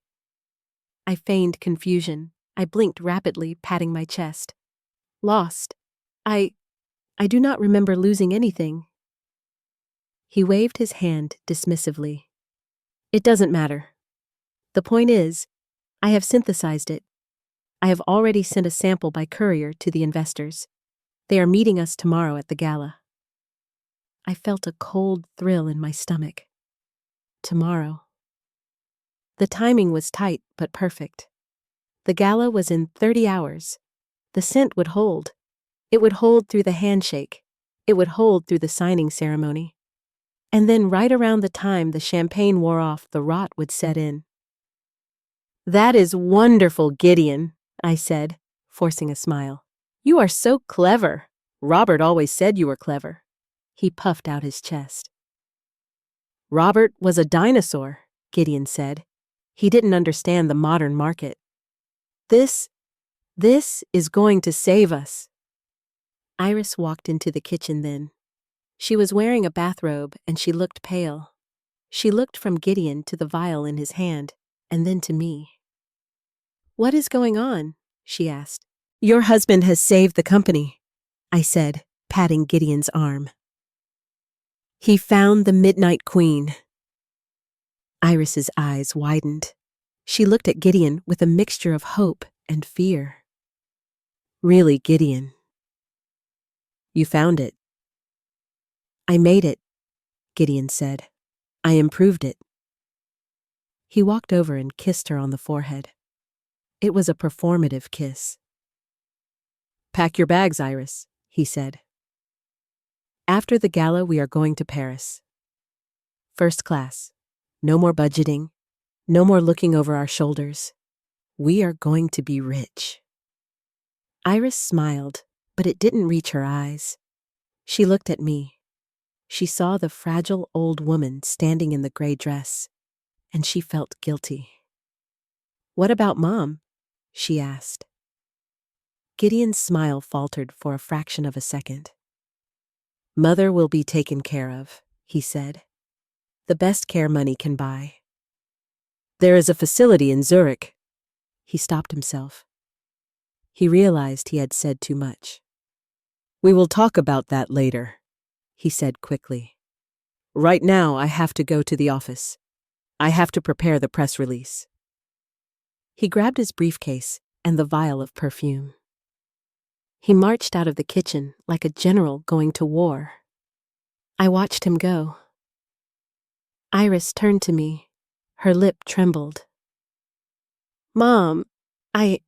Speaker 1: I feigned confusion. I blinked rapidly, patting my chest. "Lost? I do not remember losing anything." He waved his hand dismissively. "It doesn't matter. The point is, I have synthesized it. I have already sent a sample by courier to the investors. They are meeting us tomorrow at the gala." I felt a cold thrill in my stomach. Tomorrow. The timing was tight but perfect. The gala was in 30 hours. The scent would hold. It would hold through the handshake. It would hold through the signing ceremony. And then right around the time the champagne wore off, the rot would set in. "That is wonderful, Gideon," I said, forcing a smile. "You are so clever. Robert always said you were clever." He puffed out his chest. "Robert was a dinosaur," Gideon said. "He didn't understand the modern market. This is going to save us." Iris walked into the kitchen then. She was wearing a bathrobe and she looked pale. She looked from Gideon to the vial in his hand, and then to me. "What is going on?" she asked. "Your husband has saved the company," I said, patting Gideon's arm. "He found the Midnight Queen." Iris's eyes widened. She looked at Gideon with a mixture of hope and fear. "Really, Gideon? You found it?" "I made it," Gideon said. "I improved it." He walked over and kissed her on the forehead. It was a performative kiss. "Pack your bags, Iris," he said. "After the gala, we are going to Paris. First class. No more budgeting. No more looking over our shoulders. We are going to be rich." Iris smiled, but it didn't reach her eyes. She looked at me. She saw the fragile old woman standing in the gray dress. and she felt guilty. "What about Mom?" she asked. Gideon's smile faltered for a fraction of a second. "Mother will be taken care of," he said. "The best care money can buy. There is a facility in Zurich." He stopped himself. He realized he had said too much. "We will talk about that later," he said quickly. "Right now I have to go to the office. I have to prepare the press release." He grabbed his briefcase and the vial of perfume. He marched out of the kitchen like a general going to war. I watched him go. Iris turned to me. Her lip trembled. "Mom, I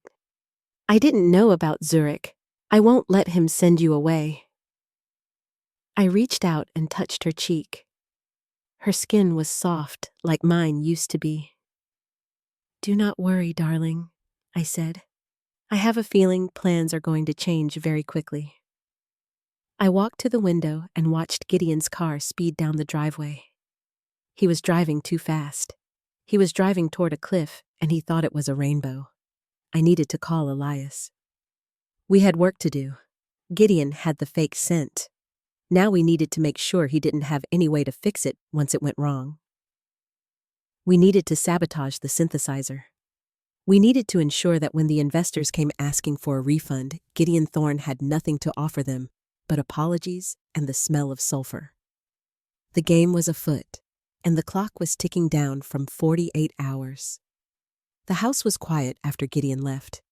Speaker 1: didn't know about Zurich. I won't let him send you away." I reached out and touched her cheek. Her skin was soft like mine used to be. "Do not worry, darling," I said. "I have a feeling plans are going to change very quickly." I walked to the window and watched Gideon's car speed down the driveway. He was driving too fast. He was driving toward a cliff, and he thought it was a rainbow. I needed to call Elias. We had work to do. Gideon had the fake scent. Now we needed to make sure he didn't have any way to fix it once it went wrong. We needed to sabotage the synthesizer. We needed to ensure that when the investors came asking for a refund, Gideon Thorne had nothing to offer them but apologies and the smell of sulfur. The game was afoot, and the clock was ticking down from 48 hours. The house was quiet after Gideon left.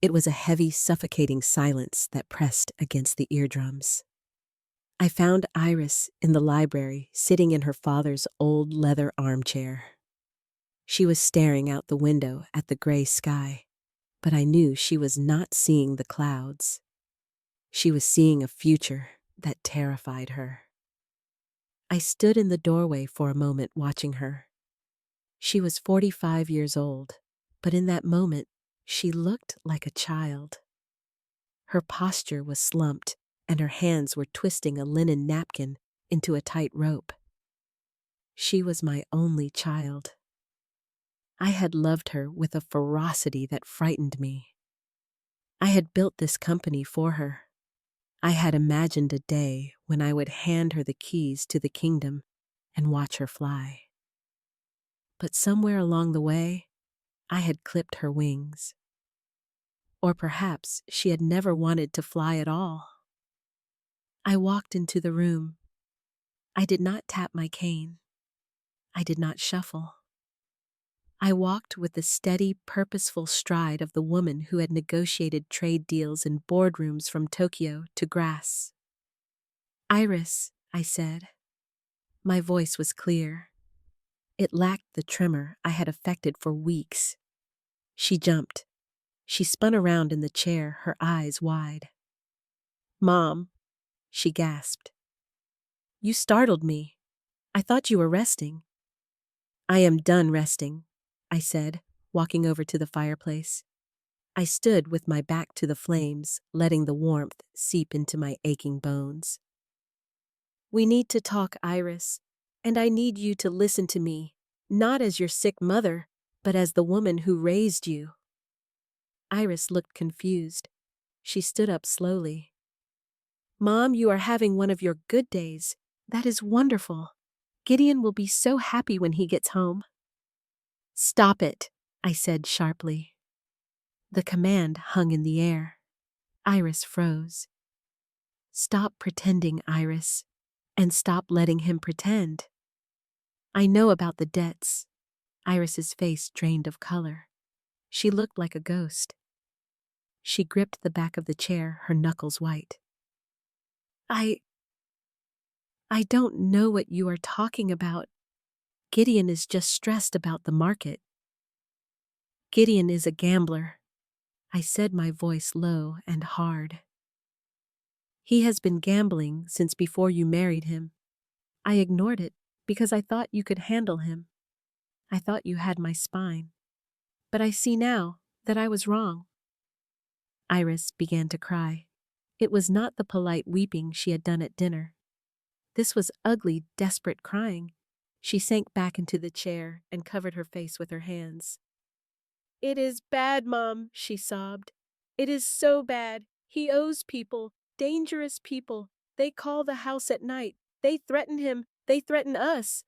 Speaker 1: It was a heavy, suffocating silence that pressed against the eardrums. I found Iris in the library, sitting in her father's old leather armchair. She was staring out the window at the gray sky, but I knew she was not seeing the clouds. She was seeing a future that terrified her. I stood in the doorway for a moment watching her. She was 45 years old, but in that moment, she looked like a child. Her posture was slumped, and her hands were twisting a linen napkin into a tight rope. She was my only child. I had loved her with a ferocity that frightened me. I had built this company for her. I had imagined a day when I would hand her the keys to the kingdom and watch her fly. But somewhere along the way, I had clipped her wings. Or perhaps she had never wanted to fly at all. I walked into the room. I did not tap my cane. I did not shuffle. I walked with the steady, purposeful stride of the woman who had negotiated trade deals in boardrooms from Tokyo to Grasse. "Iris," I said. My voice was clear. It lacked the tremor I had affected for weeks. She jumped. She spun around in the chair, her eyes wide. "Mom," she gasped. "You startled me. I thought you were resting." "I am done resting," I said, walking over to the fireplace. I stood with my back to the flames, letting the warmth seep into my aching bones. "We need to talk, Iris, and I need you to listen to me, not as your sick mother, but as the woman who raised you." Iris looked confused. She stood up slowly. "Mom, you are having one of your good days. That is wonderful. Gideon will be so happy when he gets home." "Stop it," I said sharply. The command hung in the air. Iris froze. "Stop pretending, Iris, and stop letting him pretend. I know about the debts." Iris's face drained of color. She looked like a ghost. She gripped the back of the chair, her knuckles white. I don't know what you are talking about. Gideon is just stressed about the market." "Gideon is a gambler," I said, my voice low and hard. "He has been gambling since before you married him. I ignored it because I thought you could handle him. I thought you had my spine. But I see now that I was wrong." Iris began to cry. It was not the polite weeping she had done at dinner. This was ugly, desperate crying. She sank back into the chair and covered her face with her hands. "It is bad, Mom," she sobbed. "It is so bad. He owes people, dangerous people. They call the house at night. They threaten him. They threaten us."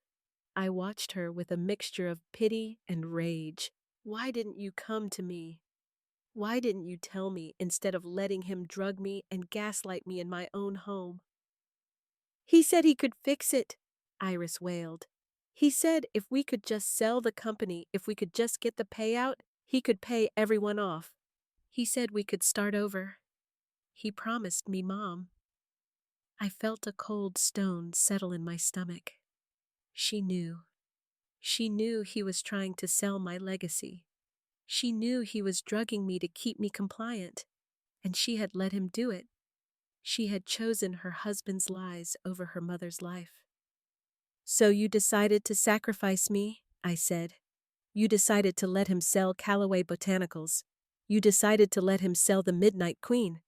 Speaker 1: I watched her with a mixture of pity and rage. Why didn't you come to me? Why didn't you tell me instead of letting him drug me and gaslight me in my own home? "He said he could fix it," Iris wailed. "He said if we could just sell the company, if we could just get the payout, he could pay everyone off. He said we could start over. He promised me, Mom." I felt a cold stone settle in my stomach. She knew. She knew he was trying to sell my legacy. She knew he was drugging me to keep me compliant, and she had let him do it. She had chosen her husband's lies over her mother's life. "So you decided to sacrifice me," I said. "You decided to let him sell Calloway Botanicals. You decided to let him sell the Midnight Queen."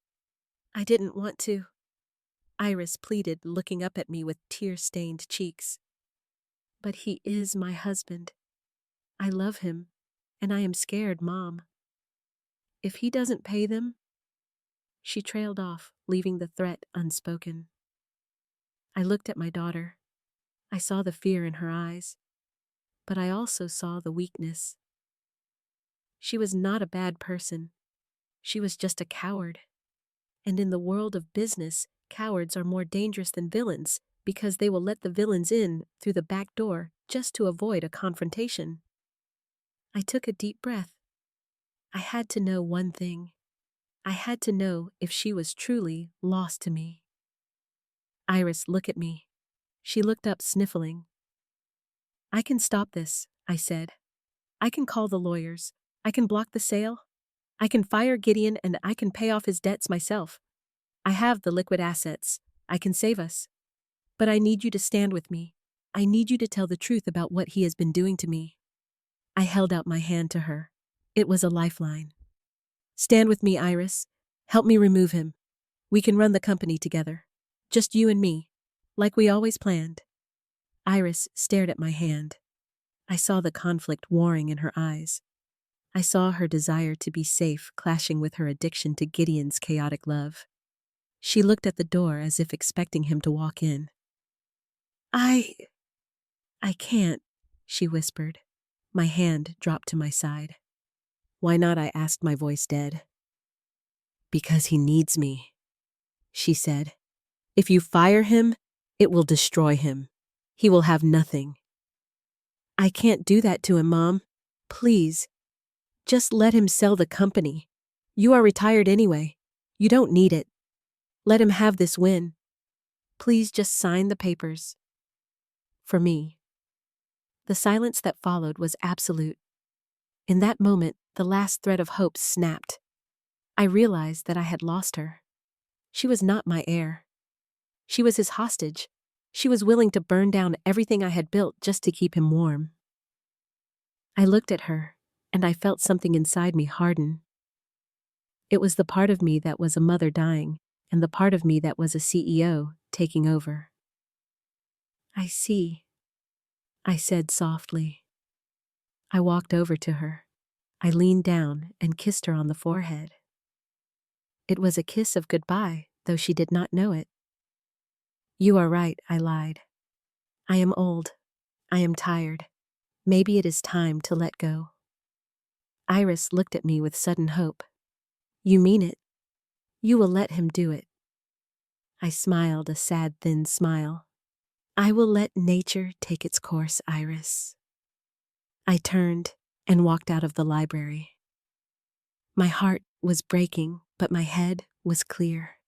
Speaker 1: "I didn't want to," Iris pleaded, looking up at me with tear-stained cheeks. "But he is my husband. I love him, and I am scared, Mom. If he doesn't pay them—" She trailed off, leaving the threat unspoken. I looked at my daughter. I saw the fear in her eyes, but I also saw the weakness. She was not a bad person. She was just a coward. And in the world of business, cowards are more dangerous than villains because they will let the villains in through the back door just to avoid a confrontation. I took a deep breath. I had to know one thing. I had to know if she was truly lost to me. "Iris, look at me." She looked up, sniffling. "I can stop this," I said. "I can call the lawyers. I can block the sale. I can fire Gideon and I can pay off his debts myself. I have the liquid assets. I can save us. But I need you to stand with me. I need you to tell the truth about what he has been doing to me." I held out my hand to her. It was a lifeline. "Stand with me, Iris. Help me remove him. We can run the company together. Just you and me, like we always planned." Iris stared at my hand. I saw the conflict warring in her eyes. I saw her desire to be safe clashing with her addiction to Gideon's chaotic love. She looked at the door as if expecting him to walk in. I can't," she whispered. My hand dropped to my side. "Why not?" I asked, my voice dead. "Because he needs me," she said. "If you fire him, it will destroy him. He will have nothing." "I can't do that to him, Mom. Please. Just let him sell the company. You are retired anyway. You don't need it. Let him have this win. Please just sign the papers." For me, the silence that followed was absolute. In that moment, the last thread of hope snapped. I realized that I had lost her. She was not my heir. She was his hostage. She was willing to burn down everything I had built just to keep him warm. I looked at her, and I felt something inside me harden. It was the part of me that was a mother dying, and the part of me that was a CEO taking over. "I see," I said softly. I walked over to her. I leaned down and kissed her on the forehead. It was a kiss of goodbye, though she did not know it. "You are right," I lied. "I am old. I am tired. Maybe it is time to let go." Iris looked at me with sudden hope. "You mean it? You will let him do it?" I smiled a sad, thin smile. "I will let nature take its course, Iris." I turned and walked out of the library. My heart was breaking, but my head was clear.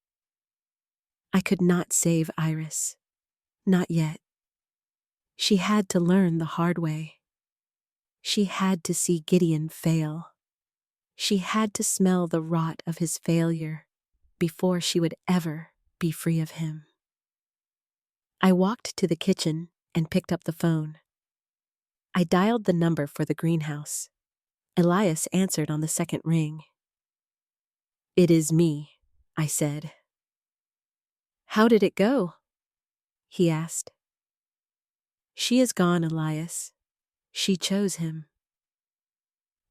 Speaker 1: I could not save Iris. Not yet. She had to learn the hard way. She had to see Gideon fail. She had to smell the rot of his failure before she would ever be free of him. I walked to the kitchen and picked up the phone. I dialed the number for the greenhouse. Elias answered on the second ring. "It is me," I said. "How did it go?" he asked. She is gone, Elias. She chose him.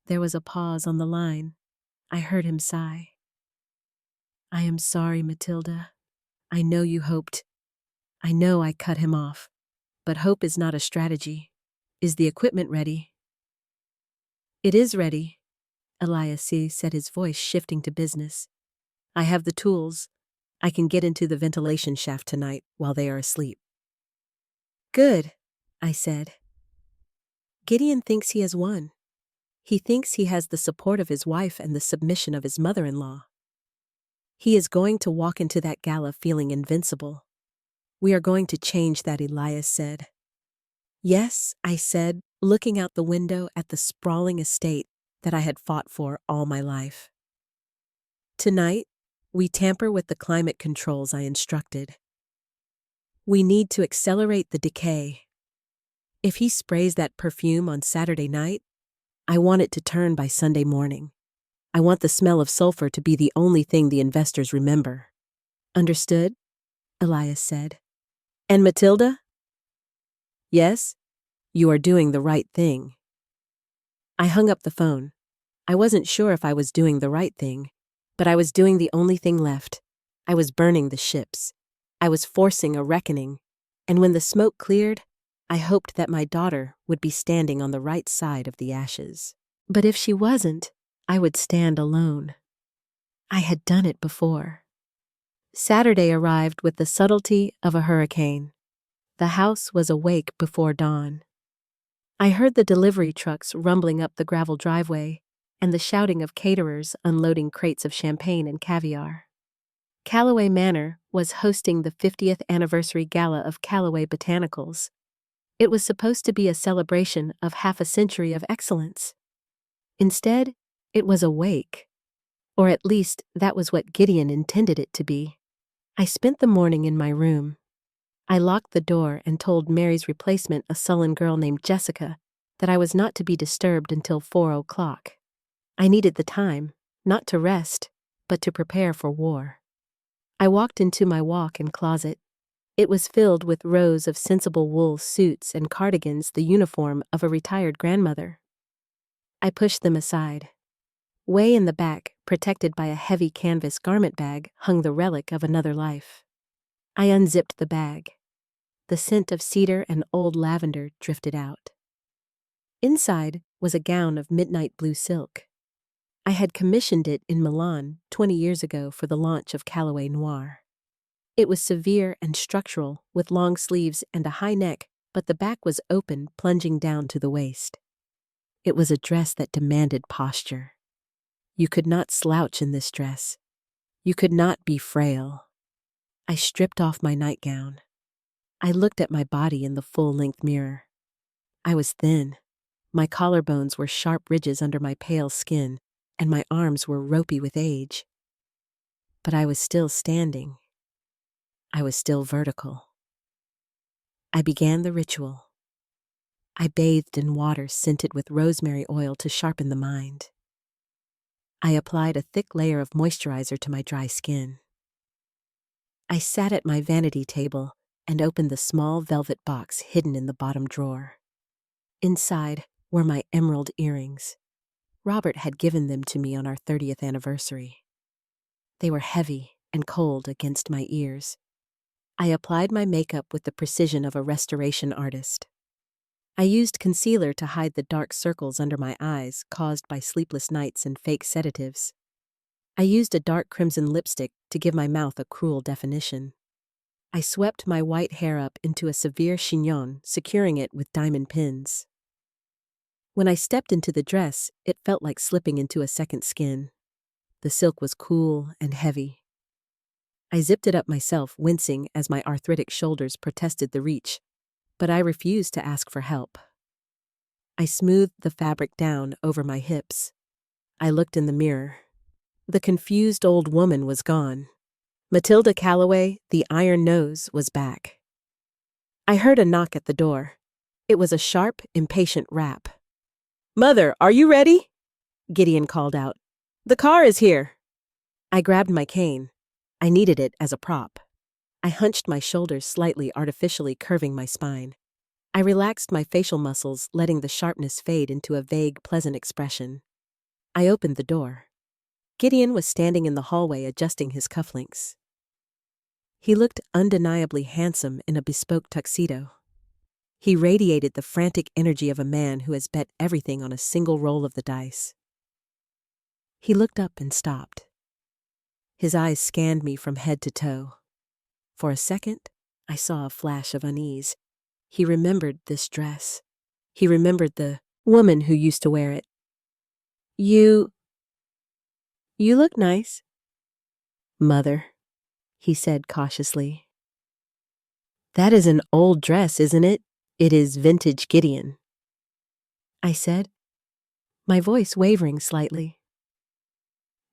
Speaker 1: There was a pause on the line. I heard him sigh. I am sorry, Matilda. I know you hoped. I know I cut him off. But hope is not a strategy. Is the equipment ready? It is ready, Elias said, his voice shifting to business. I have the tools. I can get into the ventilation shaft tonight while they are asleep. Good, I said. Gideon thinks he has won. He thinks he has the support of his wife and the submission of his mother-in-law. He is going to walk into that gala feeling invincible. We are going to change that, Elias said. Yes, I said, looking out the window at the sprawling estate that I had fought for all my life. Tonight, we tamper with the climate controls I instructed. We need to accelerate the decay. If he sprays that perfume on Saturday night, I want it to turn by Sunday morning. I want the smell of sulfur to be the only thing the investors remember. Understood? Elias said. And Matilda? Yes, you are doing the right thing. I hung up the phone. I wasn't sure if I was doing the right thing, but I was doing the only thing left. I was burning the ships. I was forcing a reckoning, and when the smoke cleared, I hoped that my daughter would be standing on the right side of the ashes. But if she wasn't, I would stand alone. I had done it before. Saturday arrived with the subtlety of a hurricane. The house was awake before dawn. I heard the delivery trucks rumbling up the gravel driveway and the shouting of caterers unloading crates of champagne and caviar. Calloway Manor was hosting the 50th anniversary gala of Calloway Botanicals. It was supposed to be a celebration of half a century of excellence. Instead, it was a wake. Or at least that was what Gideon intended it to be. I spent the morning in my room. I locked the door and told Mary's replacement, a sullen girl named Jessica, that I was not to be disturbed until 4 o'clock. I needed the time, not to rest, but to prepare for war. I walked into my walk-in closet. It was filled with rows of sensible wool suits and cardigans, the uniform of a retired grandmother. I pushed them aside. Way in the back, protected by a heavy canvas garment bag, hung the relic of another life. I unzipped the bag. The scent of cedar and old lavender drifted out. Inside was a gown of midnight blue silk. I had commissioned it in Milan 20 years ago for the launch of Calloway Noir. It was severe and structural, with long sleeves and a high neck, but the back was open, plunging down to the waist. It was a dress that demanded posture. You could not slouch in this dress. You could not be frail. I stripped off my nightgown. I looked at my body in the full-length mirror. I was thin. My collarbones were sharp ridges under my pale skin, and my arms were ropey with age. But I was still standing. I was still vertical. I began the ritual. I bathed in water scented with rosemary oil to sharpen the mind. I applied a thick layer of moisturizer to my dry skin. I sat at my vanity table and opened the small velvet box hidden in the bottom drawer. Inside were my emerald earrings. Robert had given them to me on our 30th anniversary. They were heavy and cold against my ears. I applied my makeup with the precision of a restoration artist. I used concealer to hide the dark circles under my eyes caused by sleepless nights and fake sedatives. I used a dark crimson lipstick to give my mouth a cruel definition. I swept my white hair up into a severe chignon, securing it with diamond pins. When I stepped into the dress, it felt like slipping into a second skin. The silk was cool and heavy. I zipped it up myself, wincing as my arthritic shoulders protested the reach, but I refused to ask for help. I smoothed the fabric down over my hips. I looked in the mirror. The confused old woman was gone. Matilda Calloway, the iron nose, was back. I heard a knock at the door. It was a sharp, impatient rap. "Mother, are you ready?" Gideon called out. "The car is here." I grabbed my cane. I needed it as a prop. I hunched my shoulders slightly, artificially curving my spine. I relaxed my facial muscles, letting the sharpness fade into a vague, pleasant expression. I opened the door. Gideon was standing in the hallway adjusting his cufflinks. He looked undeniably handsome in a bespoke tuxedo. He radiated the frantic energy of a man who has bet everything on a single roll of the dice. He looked up and stopped. His eyes scanned me from head to toe. For a second, I saw a flash of unease. He remembered this dress. He remembered the woman who used to wear it. You look nice, Mother, he said cautiously. That is an old dress, isn't it? It is vintage Gideon, I said, my voice wavering slightly.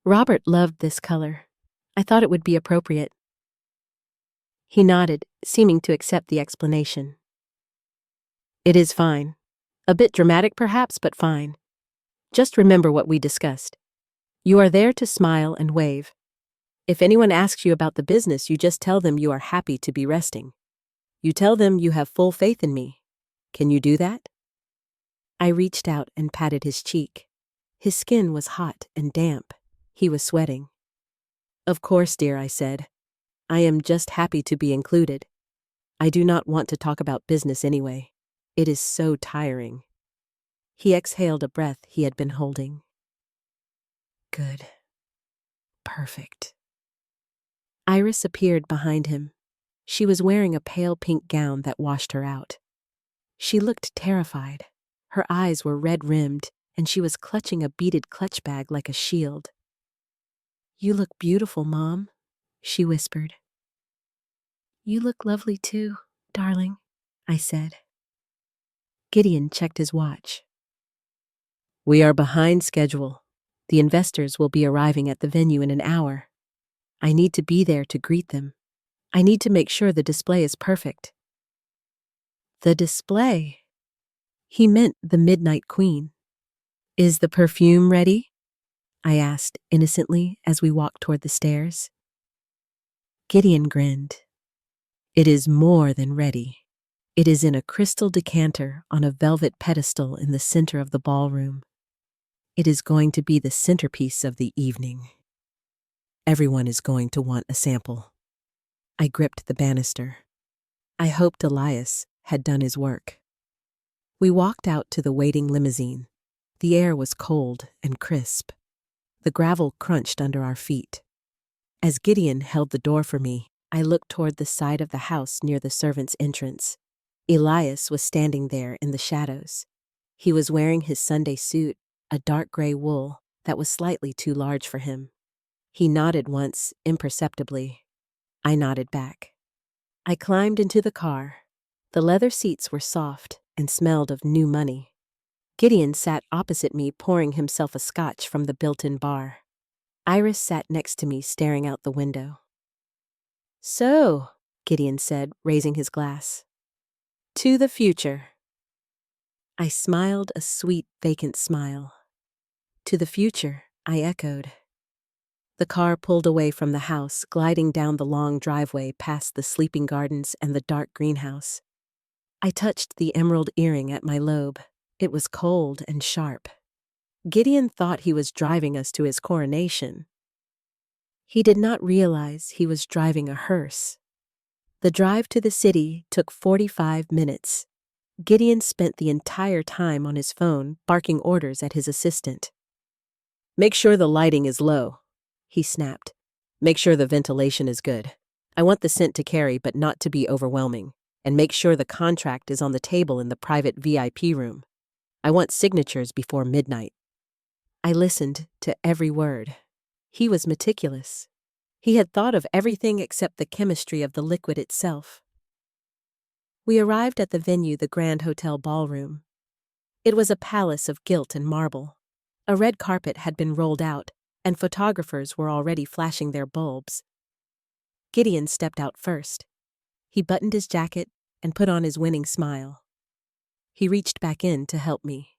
Speaker 1: Robert loved this color. I thought it would be appropriate. He nodded, seeming to accept the explanation. It is fine. A bit dramatic perhaps, but fine. Just remember what we discussed. You are there to smile and wave. If anyone asks you about the business, you just tell them you are happy to be resting. You tell them you have full faith in me. Can you do that? I reached out and patted his cheek. His skin was hot and damp. He was sweating. Of course, dear, I said. I am just happy to be included. I do not want to talk about business anyway. It is so tiring. He exhaled a breath he had been holding. Good. Perfect. Iris appeared behind him. She was wearing a pale pink gown that washed her out. She looked terrified. Her eyes were red-rimmed, and she was clutching a beaded clutch bag like a shield. You look beautiful, Mom, she whispered. You look lovely too, darling, I said. Gideon checked his watch. We are behind schedule. The investors will be arriving at the venue in an hour. I need to be there to greet them. I need to make sure the display is perfect. The display? He meant the Midnight Queen. Is the perfume ready? I asked innocently as we walked toward the stairs. Gideon grinned. It is more than ready. It is in a crystal decanter on a velvet pedestal in the center of the ballroom. It is going to be the centerpiece of the evening. Everyone is going to want a sample. I gripped the banister. I hoped Elias had done his work. We walked out to the waiting limousine. The air was cold and crisp. The gravel crunched under our feet. As Gideon held the door for me, I looked toward the side of the house near the servants' entrance. Elias was standing there in the shadows. He was wearing his Sunday suit, a dark gray wool that was slightly too large for him. He nodded once, imperceptibly. I nodded back. I climbed into the car. The leather seats were soft and smelled of new money. Gideon sat opposite me, pouring himself a scotch from the built-in bar. Iris sat next to me, staring out the window. So, Gideon said, raising his glass. To the future. I smiled a sweet, vacant smile. To the future, I echoed. The car pulled away from the house, gliding down the long driveway past the sleeping gardens and the dark greenhouse. I touched the emerald earring at my lobe. It was cold and sharp. Gideon thought he was driving us to his coronation. He did not realize he was driving a hearse. The drive to the city took 45 minutes. Gideon spent the entire time on his phone, barking orders at his assistant. Make sure the lighting is low, he snapped. Make sure the ventilation is good. I want the scent to carry, but not to be overwhelming. And make sure the contract is on the table in the private VIP room. I want signatures before midnight. I listened to every word. He was meticulous. He had thought of everything except the chemistry of the liquid itself. We arrived at the venue, the Grand Hotel Ballroom. It was a palace of gilt and marble. A red carpet had been rolled out, and photographers were already flashing their bulbs. Gideon stepped out first. He buttoned his jacket and put on his winning smile. He reached back in to help me.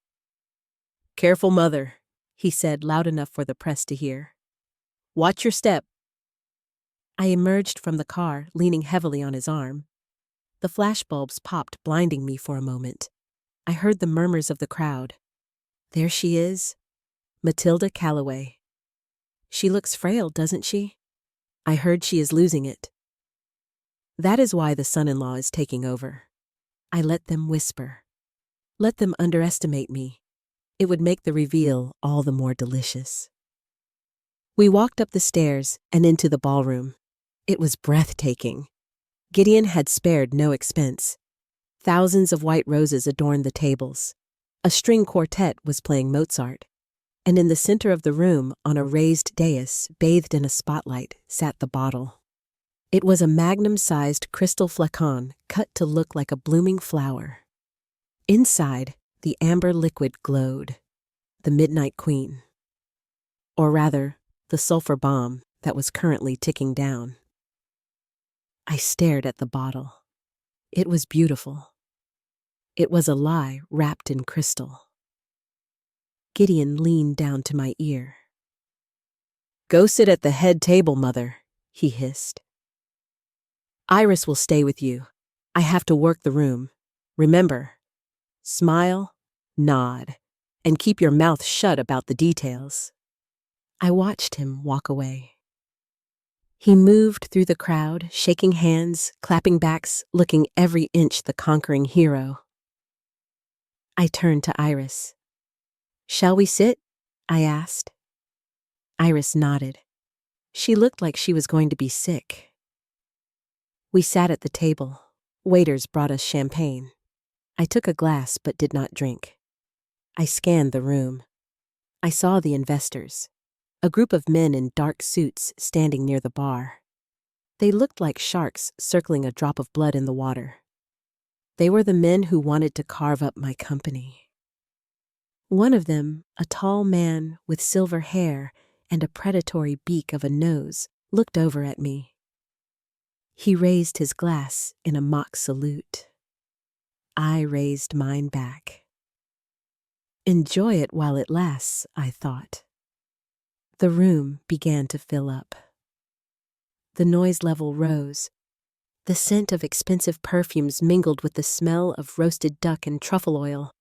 Speaker 1: Careful, Mother, he said loud enough for the press to hear. Watch your step. I emerged from the car, leaning heavily on his arm. The flashbulbs popped, blinding me for a moment. I heard the murmurs of the crowd. There she is, Matilda Calloway. She looks frail, doesn't she? I heard she is losing it. That is why the son-in-law is taking over. I let them whisper. Let them underestimate me. It would make the reveal all the more delicious. We walked up the stairs and into the ballroom. It was breathtaking. Gideon had spared no expense. Thousands of white roses adorned the tables. A string quartet was playing Mozart. And in the center of the room, on a raised dais, bathed in a spotlight, sat the bottle. It was a magnum-sized crystal flacon cut to look like a blooming flower. Inside, the amber liquid glowed. The Midnight Queen. Or rather, the sulfur bomb that was currently ticking down. I stared at the bottle. It was beautiful. It was a lie wrapped in crystal. Gideon leaned down to my ear. "Go sit at the head table, Mother," he hissed. "Iris will stay with you. I have to work the room. Remember, smile, nod, and keep your mouth shut about the details." I watched him walk away. He moved through the crowd, shaking hands, clapping backs, looking every inch the conquering hero. I turned to Iris. "Shall we sit?" I asked. Iris nodded. She looked like she was going to be sick. We sat at the table. Waiters brought us champagne. I took a glass but did not drink. I scanned the room. I saw the investors, a group of men in dark suits standing near the bar. They looked like sharks circling a drop of blood in the water. They were the men who wanted to carve up my company. One of them, a tall man with silver hair and a predatory beak of a nose, looked over at me. He raised his glass in a mock salute. I raised mine back. Enjoy it while it lasts, I thought. The room began to fill up. The noise level rose. The scent of expensive perfumes mingled with the smell of roasted duck and truffle oil.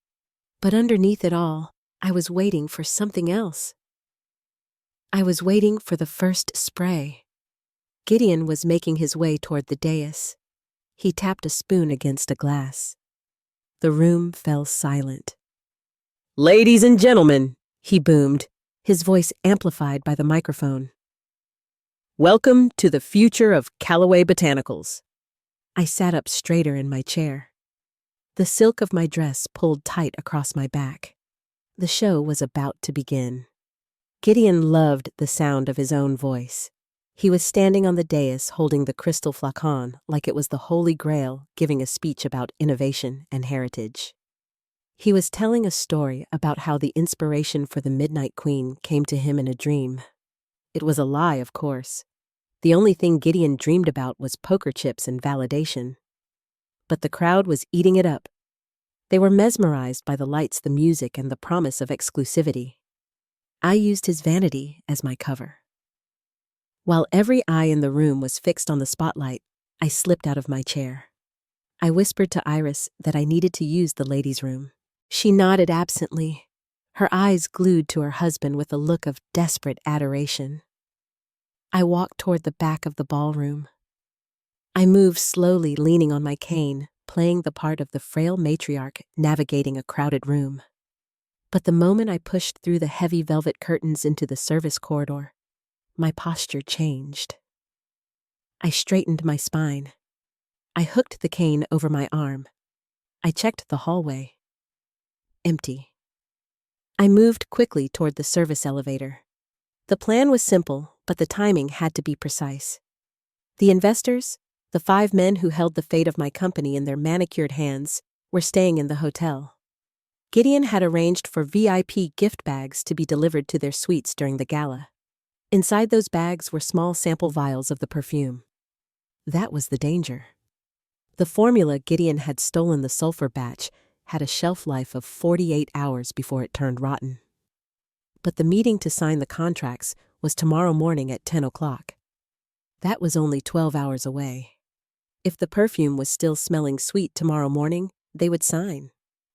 Speaker 1: But underneath it all, I was waiting for something else. I was waiting for the first spray. Gideon was making his way toward the dais. He tapped a spoon against a glass. The room fell silent. "Ladies and gentlemen," he boomed, his voice amplified by the microphone. "Welcome to the future of Calloway Botanicals." I sat up straighter in my chair. The silk of my dress pulled tight across my back. The show was about to begin. Gideon loved the sound of his own voice. He was standing on the dais holding the crystal flacon like it was the Holy Grail, giving a speech about innovation and heritage. He was telling a story about how the inspiration for the Midnight Queen came to him in a dream. It was a lie, of course. The only thing Gideon dreamed about was poker chips and validation. But the crowd was eating it up. They were mesmerized by the lights, the music, and the promise of exclusivity. I used his vanity as my cover. While every eye in the room was fixed on the spotlight, I slipped out of my chair. I whispered to Iris that I needed to use the ladies' room. She nodded absently, her eyes glued to her husband with a look of desperate adoration. I walked toward the back of the ballroom. I moved slowly, leaning on my cane, playing the part of the frail matriarch navigating a crowded room. But the moment I pushed through the heavy velvet curtains into the service corridor, my posture changed. I straightened my spine. I hooked the cane over my arm. I checked the hallway. Empty. I moved quickly toward the service elevator. The plan was simple, but the timing had to be precise. The investors, the 5 men who held the fate of my company in their manicured hands, were staying in the hotel. Gideon had arranged for VIP gift bags to be delivered to their suites during the gala. Inside those bags were small sample vials of the perfume. That was the danger. The formula Gideon had stolen the sulfur batch had a shelf life of 48 hours before it turned rotten. But the meeting to sign the contracts was tomorrow morning at 10 o'clock. That was only 12 hours away. If the perfume was still smelling sweet tomorrow morning, they would sign.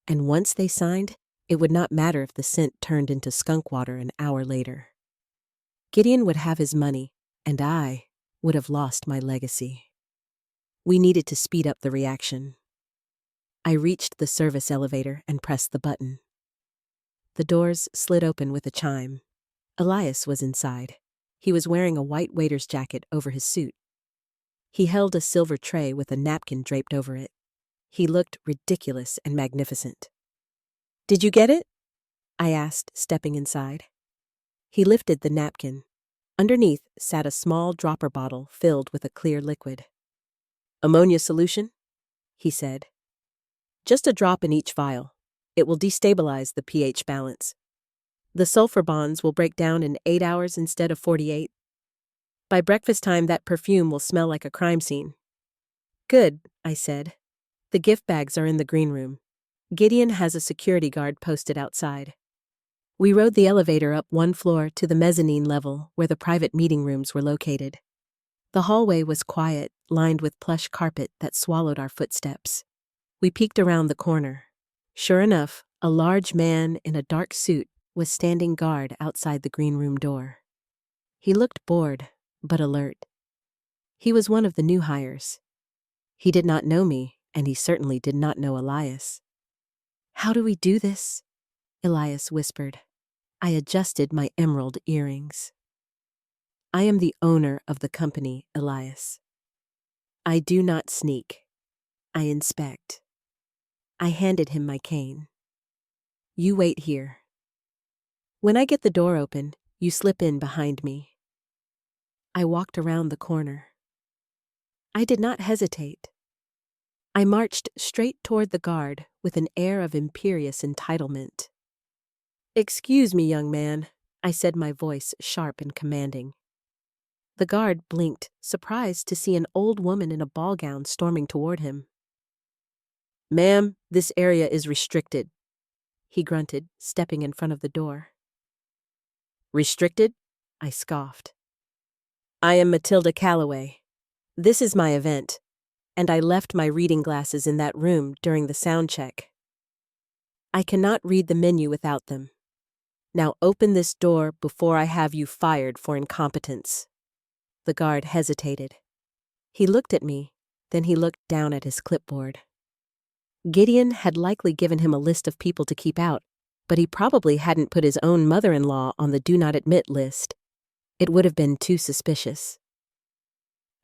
Speaker 1: And once they signed, it would not matter if the scent turned into skunk water an hour later. Gideon would have his money, and I would have lost my legacy. We needed to speed up the reaction. I reached the service elevator and pressed the button. The doors slid open with a chime. Elias was inside. He was wearing a white waiter's jacket over his suit. He held a silver tray with a napkin draped over it. He looked ridiculous and magnificent. "Did you get it?" I asked, stepping inside. He lifted the napkin. Underneath sat a small dropper bottle filled with a clear liquid. "Ammonia solution?" he said. "Just a drop in each vial. It will destabilize the pH balance. The sulfur bonds will break down in 8 hours instead of 48. By breakfast time, that perfume will smell like a crime scene." "Good," I said. "The gift bags are in the green room. Gideon has a security guard posted outside." We rode the elevator up one floor to the mezzanine level where the private meeting rooms were located. The hallway was quiet, lined with plush carpet that swallowed our footsteps. We peeked around the corner. Sure enough, a large man in a dark suit was standing guard outside the green room door. He looked bored, but alert. He was one of the new hires. He did not know me, and he certainly did not know Elias. "How do we do this?" Elias whispered. I adjusted my emerald earrings. "I am the owner of the company, Elias. I do not sneak. I inspect." I handed him my cane. "You wait here. When I get the door open, you slip in behind me." I walked around the corner. I did not hesitate. I marched straight toward the guard with an air of imperious entitlement. "Excuse me, young man," I said, my voice sharp and commanding. The guard blinked, surprised to see an old woman in a ball gown storming toward him. "Ma'am, this area is restricted," he grunted, stepping in front of the door. "Restricted?" I scoffed. "I am Matilda Calloway. This is my event, and I left my reading glasses in that room during the sound check. I cannot read the menu without them. Now open this door before I have you fired for incompetence." The guard hesitated. He looked at me, then he looked down at his clipboard. Gideon had likely given him a list of people to keep out, but he probably hadn't put his own mother-in-law on the do not admit list. It would have been too suspicious.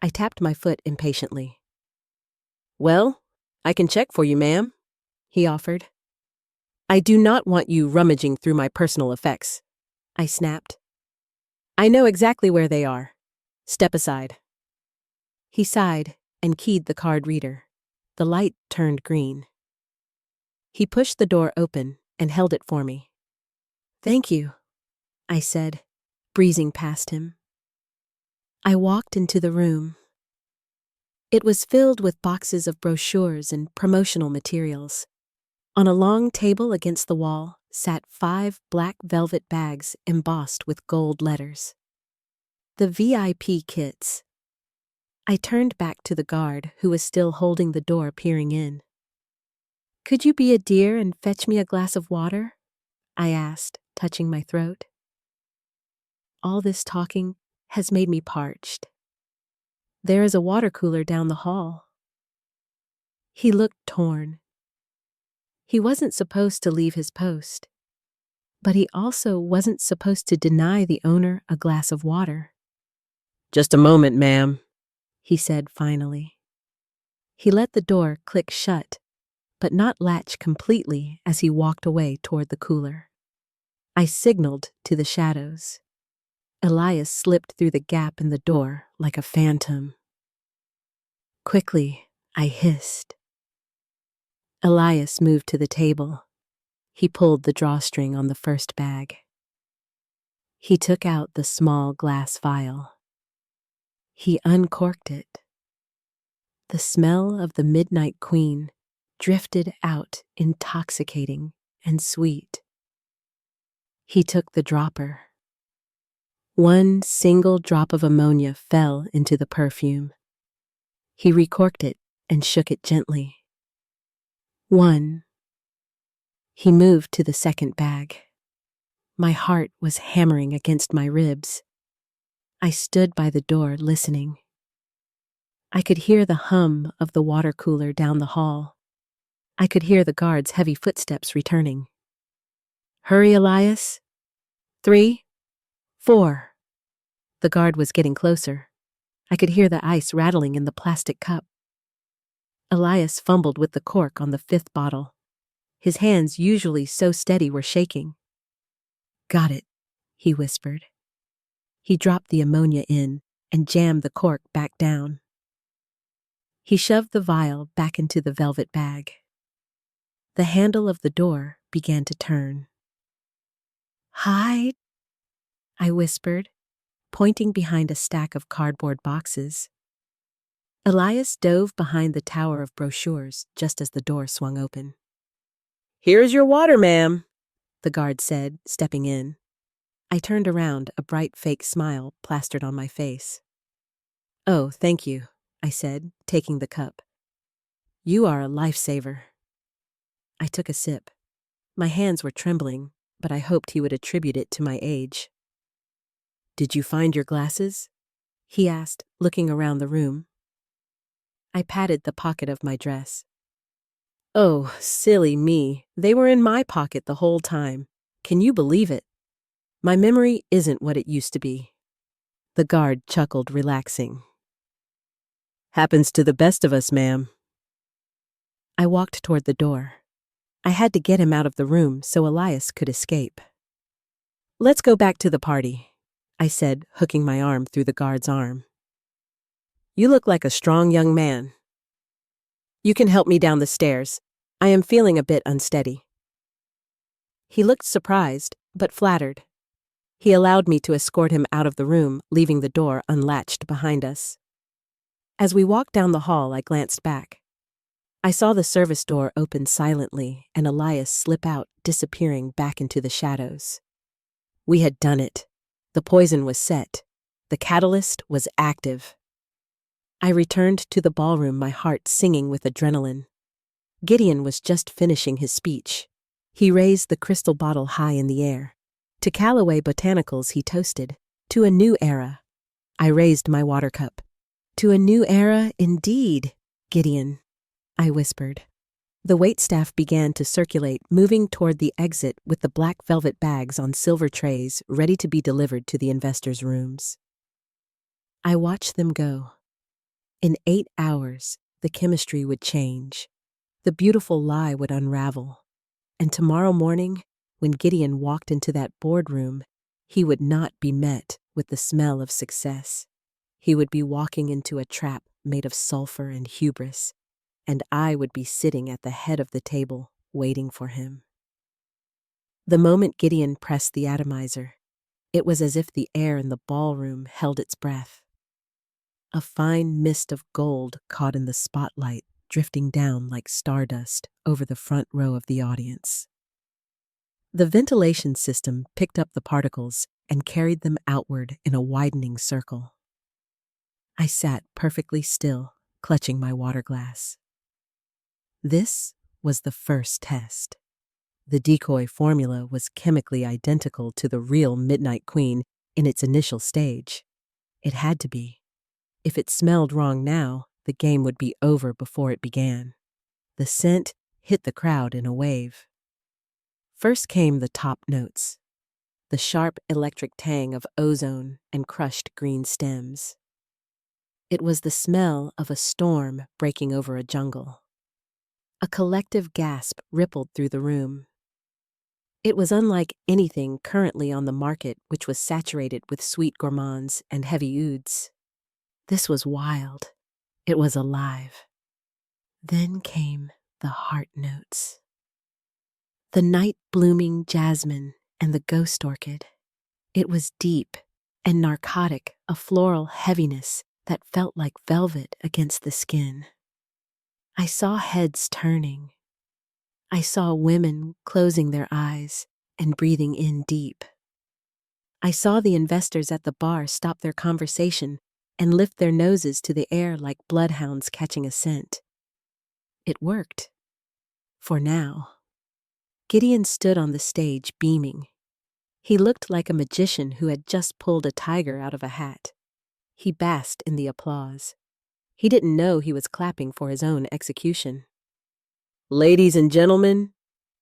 Speaker 1: I tapped my foot impatiently. "Well, I can check for you, ma'am," he offered. "I do not want you rummaging through my personal effects," I snapped. "I know exactly where they are. Step aside." He sighed and keyed the card reader. The light turned green. He pushed the door open and held it for me. "Thank you," I said, breezing past him. I walked into the room. It was filled with boxes of brochures and promotional materials. On a long table against the wall sat 5 black velvet bags embossed with gold letters. The VIP kits. I turned back to the guard, who was still holding the door, peering in. "Could you be a dear and fetch me a glass of water?" I asked, touching my throat. All this talking has made me parched. There is a water cooler down the hall. He looked torn. He wasn't supposed to leave his post, but he also wasn't supposed to deny the owner a glass of water. "Just a moment, ma'am," he said finally. He let the door click shut, but not latch completely as he walked away toward the cooler. I signaled to the shadows. Elias slipped through the gap in the door like a phantom. Quickly, I hissed. Elias moved to the table. He pulled the drawstring on the first bag. He took out the small glass vial. He uncorked it. The smell of the Midnight Queen drifted out, intoxicating and sweet. He took the dropper. One single drop of ammonia fell into the perfume. He recorked it and shook it gently. 1. He moved to the second bag. My heart was hammering against my ribs. I stood by the door listening. I could hear the hum of the water cooler down the hall. I could hear the guard's heavy footsteps returning. Hurry, Elias. 3, 4. The guard was getting closer. I could hear the ice rattling in the plastic cup. Elias fumbled with the cork on the 5th bottle. His hands, usually so steady, were shaking. Got it, he whispered. He dropped the ammonia in and jammed the cork back down. He shoved the vial back into the velvet bag. The handle of the door began to turn. Hide, I whispered, pointing behind a stack of cardboard boxes. Elias dove behind the tower of brochures just as the door swung open. Here's your water, ma'am, the guard said, stepping in. I turned around, a bright fake smile plastered on my face. Oh, thank you, I said, taking the cup. You are a lifesaver. I took a sip. My hands were trembling, but I hoped he would attribute it to my age. Did you find your glasses? He asked, looking around the room. I patted the pocket of my dress. Oh, silly me. They were in my pocket the whole time. Can you believe it? My memory isn't what it used to be. The guard chuckled, relaxing. Happens to the best of us, ma'am. I walked toward the door. I had to get him out of the room so Elias could escape. Let's go back to the party, I said, hooking my arm through the guard's arm. You look like a strong young man. You can help me down the stairs. I am feeling a bit unsteady. He looked surprised, but flattered. He allowed me to escort him out of the room, leaving the door unlatched behind us. As we walked down the hall, I glanced back. I saw the service door open silently and Elias slip out, disappearing back into the shadows. We had done it. The poison was set. The catalyst was active. I returned to the ballroom, my heart singing with adrenaline. Gideon was just finishing his speech. He raised the crystal bottle high in the air. To Calloway Botanicals, he toasted. To a new era. I raised my water cup. To a new era, indeed, Gideon, I whispered. The waitstaff began to circulate, moving toward the exit with the black velvet bags on silver trays ready to be delivered to the investors' rooms. I watched them go. In 8 hours, the chemistry would change. The beautiful lie would unravel. And tomorrow morning, when Gideon walked into that boardroom, he would not be met with the smell of success. He would be walking into a trap made of sulfur and hubris, and I would be sitting at the head of the table, waiting for him. The moment Gideon pressed the atomizer, it was as if the air in the ballroom held its breath. A fine mist of gold caught in the spotlight, drifting down like stardust over the front row of the audience. The ventilation system picked up the particles and carried them outward in a widening circle. I sat perfectly still, clutching my water glass. This was the first test. The decoy formula was chemically identical to the real Midnight Queen in its initial stage. It had to be. If it smelled wrong now, the game would be over before it began. The scent hit the crowd in a wave. First came the top notes, the sharp electric tang of ozone and crushed green stems. It was the smell of a storm breaking over a jungle. A collective gasp rippled through the room. It was unlike anything currently on the market, which was saturated with sweet gourmands and heavy ouds. This was wild. It was alive. Then came the heart notes. The night-blooming jasmine and the ghost orchid. It was deep and narcotic, a floral heaviness that felt like velvet against the skin. I saw heads turning. I saw women closing their eyes and breathing in deep. I saw the investors at the bar stop their conversation, and lift their noses to the air like bloodhounds catching a scent. It worked. For now. Gideon stood on the stage beaming. He looked like a magician who had just pulled a tiger out of a hat. He basked in the applause. He didn't know he was clapping for his own execution. "Ladies and gentlemen,"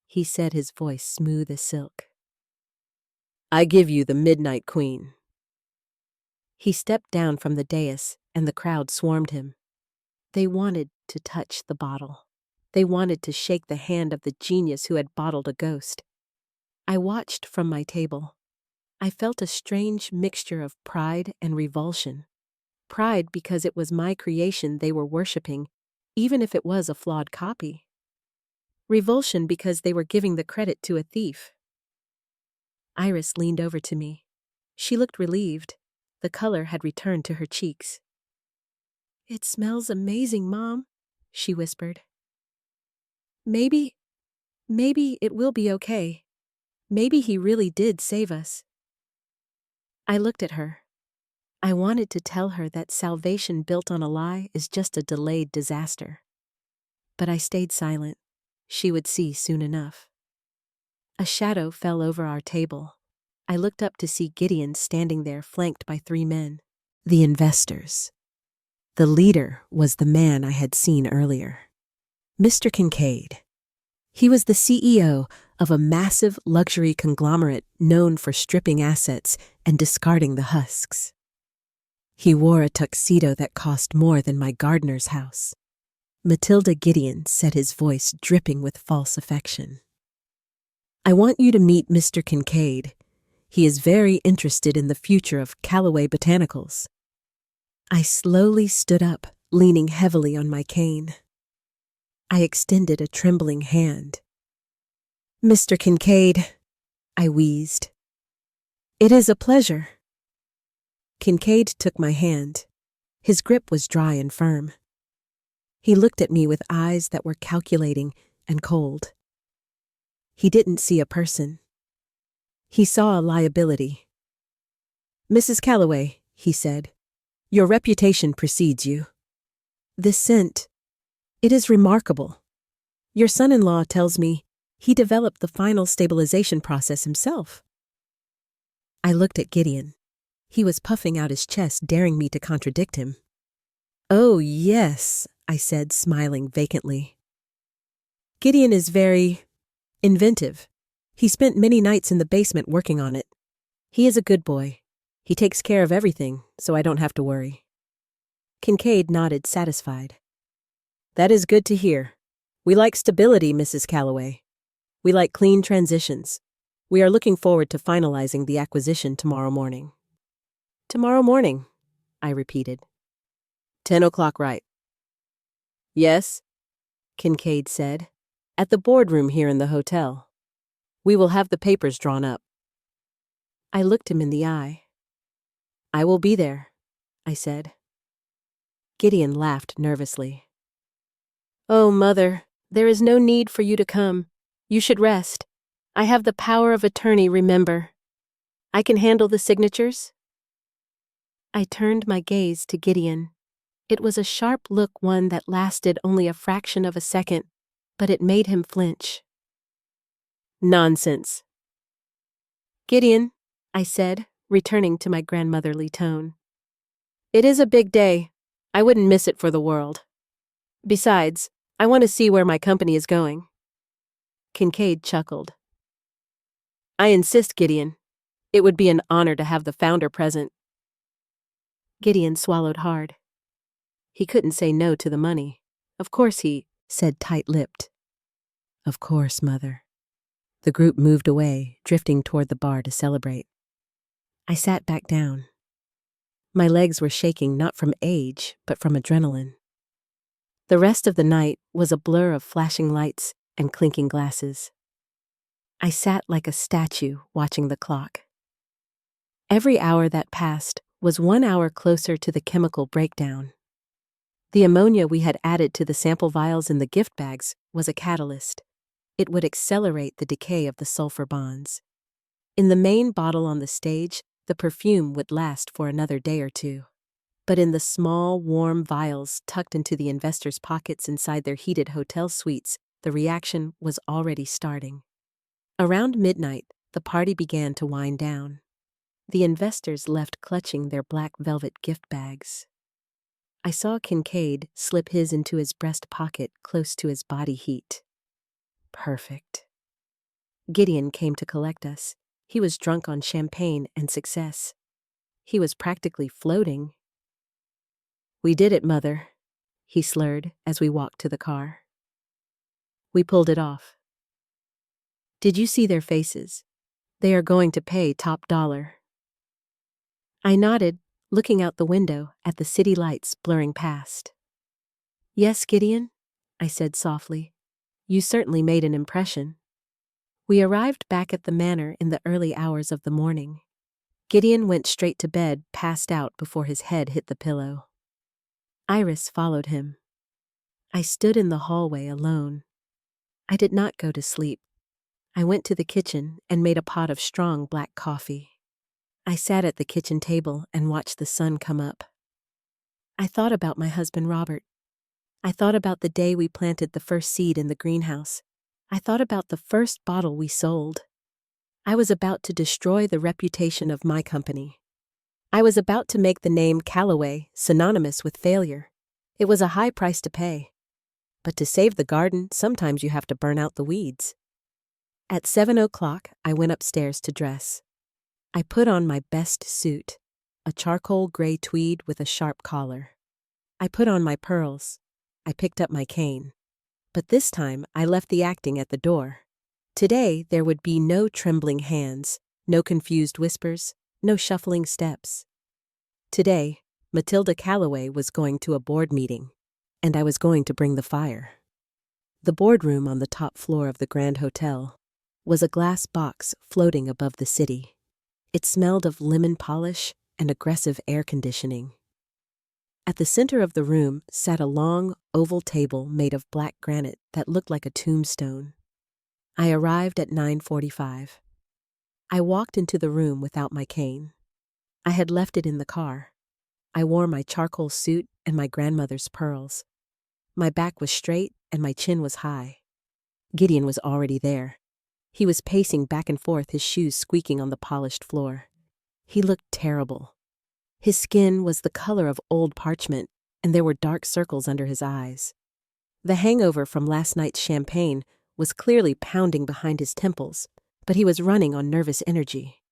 Speaker 1: he said, his voice smooth as silk, "I give you the Midnight Queen." He stepped down from the dais, and the crowd swarmed him. They wanted to touch the bottle. They wanted to shake the hand of the genius who had bottled a ghost. I watched from my table. I felt a strange mixture of pride and revulsion. Pride because it was my creation they were worshipping, even if it was a flawed copy. Revulsion because they were giving the credit to a thief. Iris leaned over to me. She looked relieved. The color had returned to her cheeks. "It smells amazing, Mom," she whispered. Maybe it will be okay. Maybe he really did save us." I looked at her. I wanted to tell her that salvation built on a lie is just a delayed disaster. But I stayed silent. She would see soon enough. A shadow fell over our table. I looked up to see Gideon standing there flanked by 3 men. The investors. The leader was the man I had seen earlier. Mr. Kincaid. He was the CEO of a massive luxury conglomerate known for stripping assets and discarding the husks. He wore a tuxedo that cost more than my gardener's house. Matilda Gideon said, his voice dripping with false affection. "I want you to meet Mr. Kincaid. He is very interested in the future of Calloway Botanicals." I slowly stood up, leaning heavily on my cane. I extended a trembling hand. "Mr. Kincaid," I wheezed. "It is a pleasure." Kincaid took my hand. His grip was dry and firm. He looked at me with eyes that were calculating and cold. He didn't see a person. He saw a liability. "Mrs. Calloway," he said, "your reputation precedes you. This scent, it is remarkable. Your son-in-law tells me he developed the final stabilization process himself." I looked at Gideon. He was puffing out his chest, daring me to contradict him. "Oh, yes," I said, smiling vacantly. "Gideon is very inventive. He spent many nights in the basement working on it. He is a good boy. He takes care of everything, so I don't have to worry." Kincaid nodded, satisfied. "That is good to hear. We like stability, Mrs. Calloway. We like clean transitions. We are looking forward to finalizing the acquisition tomorrow morning." "Tomorrow morning," I repeated. 10 o'clock, right?" "Yes," Kincaid said, "at the boardroom here in the hotel. We will have the papers drawn up." I looked him in the eye. "I will be there," I said. Gideon laughed nervously. "Oh, Mother, there is no need for you to come. You should rest. I have the power of attorney, remember. I can handle the signatures." I turned my gaze to Gideon. It was a sharp look, one that lasted only a fraction of a second, but it made him flinch. "Nonsense." "Gideon," I said, returning to my grandmotherly tone. "It is a big day. I wouldn't miss it for the world. Besides, I want to see where my company is going." Kincaid chuckled. "I insist, Gideon. It would be an honor to have the founder present." Gideon swallowed hard. He couldn't say no to the money. Of course he said, tight-lipped. "Of course, Mother." The group moved away, drifting toward the bar to celebrate. I sat back down. My legs were shaking not from age, but from adrenaline. The rest of the night was a blur of flashing lights and clinking glasses. I sat like a statue watching the clock. Every hour that passed was 1 hour closer to the chemical breakdown. The ammonia we had added to the sample vials in the gift bags was a catalyst. It would accelerate the decay of the sulfur bonds. In the main bottle on the stage, the perfume would last for another day or two. But in the small, warm vials tucked into the investors' pockets inside their heated hotel suites, the reaction was already starting. Around midnight, the party began to wind down. The investors left clutching their black velvet gift bags. I saw Kincaid slip his into his breast pocket close to his body heat. Perfect. Gideon came to collect us. He was drunk on champagne and success. He was practically floating. "We did it, Mother," he slurred as we walked to the car. We pulled it off. "Did you see their faces? They are going to pay top dollar." I nodded, looking out the window at the city lights blurring past. "Yes, Gideon," I said softly. "You certainly made an impression." We arrived back at the manor in the early hours of the morning. Gideon went straight to bed, passed out before his head hit the pillow. Iris followed him. I stood in the hallway alone. I did not go to sleep. I went to the kitchen and made a pot of strong black coffee. I sat at the kitchen table and watched the sun come up. I thought about my husband Robert. I thought about the day we planted the first seed in the greenhouse. I thought about the first bottle we sold. I was about to destroy the reputation of my company. I was about to make the name Calloway synonymous with failure. It was a high price to pay. But to save the garden, sometimes you have to burn out the weeds. At 7:00, I went upstairs to dress. I put on my best suit, a charcoal gray tweed with a sharp collar. I put on my pearls. I picked up my cane. But this time, I left the acting at the door. Today, there would be no trembling hands, no confused whispers, no shuffling steps. Today, Matilda Calloway was going to a board meeting, and I was going to bring the fire. The boardroom on the top floor of the Grand Hotel was a glass box floating above the city. It smelled of lemon polish and aggressive air conditioning. At the center of the room sat a long, oval table made of black granite that looked like a tombstone. I arrived at 9:45. I walked into the room without my cane. I had left it in the car. I wore my charcoal suit and my grandmother's pearls. My back was straight and my chin was high. Gideon was already there. He was pacing back and forth, his shoes squeaking on the polished floor. He looked terrible. His skin was the color of old parchment, and there were dark circles under his eyes. The hangover from last night's champagne was clearly pounding behind his temples, but he was running on nervous energy.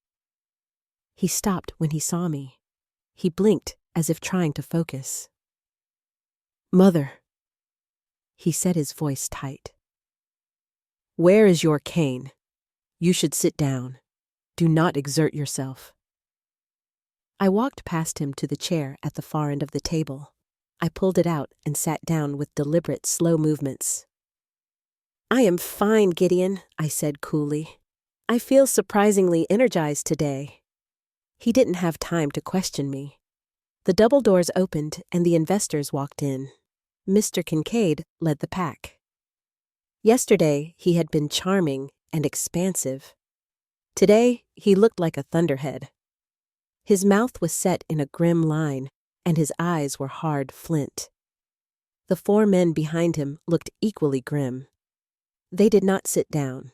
Speaker 1: He stopped when he saw me. He blinked as if trying to focus. "Mother," he said, his voice tight. "Where is your cane? You should sit down. Do not exert yourself." I walked past him to the chair at the far end of the table. I pulled it out and sat down with deliberate, slow movements. "I am fine, Gideon," I said coolly. "I feel surprisingly energized today." He didn't have time to question me. The double doors opened and the investors walked in. Mr. Kincaid led the pack. Yesterday, he had been charming and expansive. Today, he looked like a thunderhead. His mouth was set in a grim line, and his eyes were hard flint. The four men behind him looked equally grim. They did not sit down.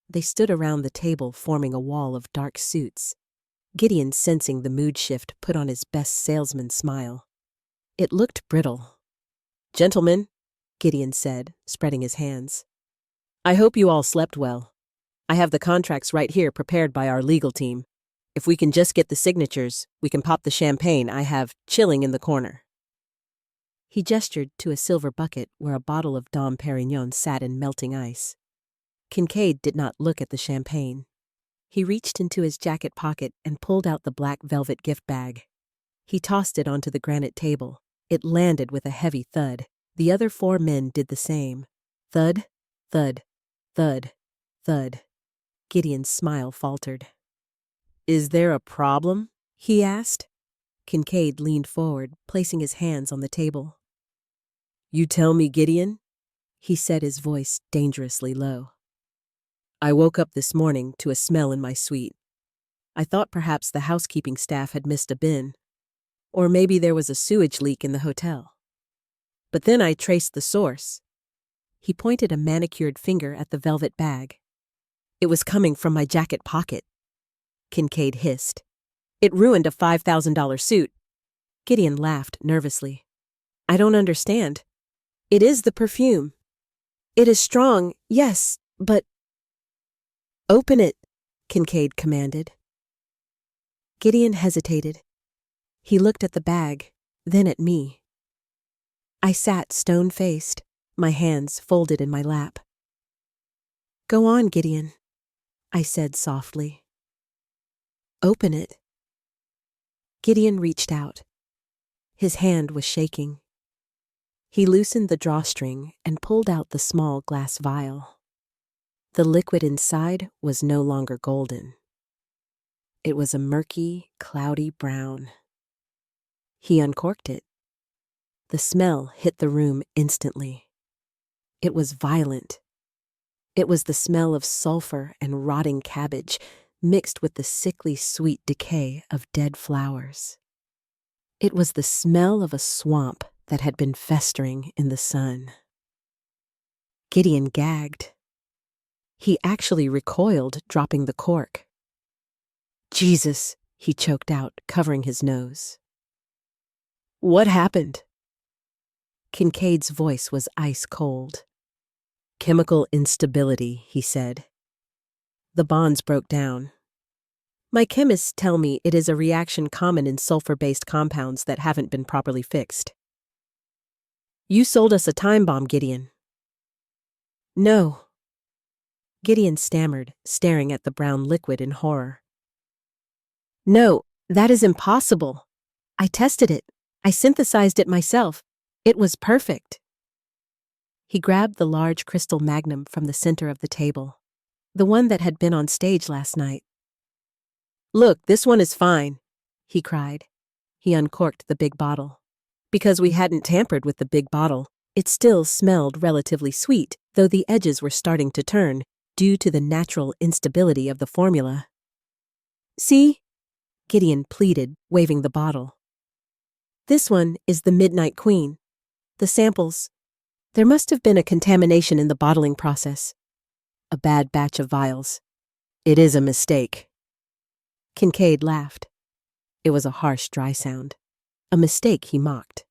Speaker 1: They stood around the table, forming a wall of dark suits. Gideon, sensing the mood shift, put on his best salesman smile. It looked brittle. "Gentlemen," Gideon said, spreading his hands, "I hope you all slept well. I have the contracts right here prepared by our legal team. If we can just get the signatures, we can pop the champagne I have chilling in the corner." He gestured to a silver bucket where a bottle of Dom Perignon sat in melting ice. Kincaid did not look at the champagne. He reached into his jacket pocket and pulled out the black velvet gift bag. He tossed it onto the granite table. It landed with a heavy thud. The other four men did the same. Thud, thud, thud, thud. Gideon's smile faltered. "Is there a problem?" he asked. Kincaid leaned forward, placing his hands on the table. "You tell me, Gideon," he said, his voice dangerously low. "I woke up this morning to a smell in my suite. I thought perhaps the housekeeping staff had missed a bin. Or maybe there was a sewage leak in the hotel. But then I traced the source. He pointed a manicured finger at the velvet bag. It was coming from my jacket pocket. Kincaid hissed. It ruined a $5,000 suit. Gideon laughed nervously. I don't understand. It is the perfume. It is strong, yes, but... Open it, Kincaid commanded. Gideon hesitated. He looked at the bag, then at me. I sat stone-faced, my hands folded in my lap. Go on, Gideon, I said softly. Open it. Gideon reached out. His hand was shaking. He loosened the drawstring and pulled out the small glass vial. The liquid inside was no longer golden. It was a murky, cloudy brown. He uncorked it. The smell hit the room instantly. It was violent. It was the smell of sulfur and rotting cabbage, mixed with the sickly sweet decay of dead flowers. It was the smell of a swamp that had been festering in the sun. Gideon gagged. He actually recoiled, dropping the cork. Jesus, he choked out, covering his nose. What happened? Kincaid's voice was ice cold. Chemical instability, he said. The bonds broke down. My chemists tell me it is a reaction common in sulfur-based compounds that haven't been properly fixed. You sold us a time bomb, Gideon. No. Gideon stammered, staring at the brown liquid in horror. No, that is impossible. I tested it. I synthesized it myself. It was perfect. He grabbed the large crystal magnum from the center of the table, the one that had been on stage last night. Look, this one is fine, he cried. He uncorked the big bottle. Because we hadn't tampered with the big bottle, it still smelled relatively sweet, though the edges were starting to turn, due to the natural instability of the formula. See? Gideon pleaded, waving the bottle. This one is the Midnight Queen. The samples. There must have been a contamination in the bottling process. A bad batch of vials. It is a mistake. Kincaid laughed. It was a harsh, dry sound. A mistake, he mocked.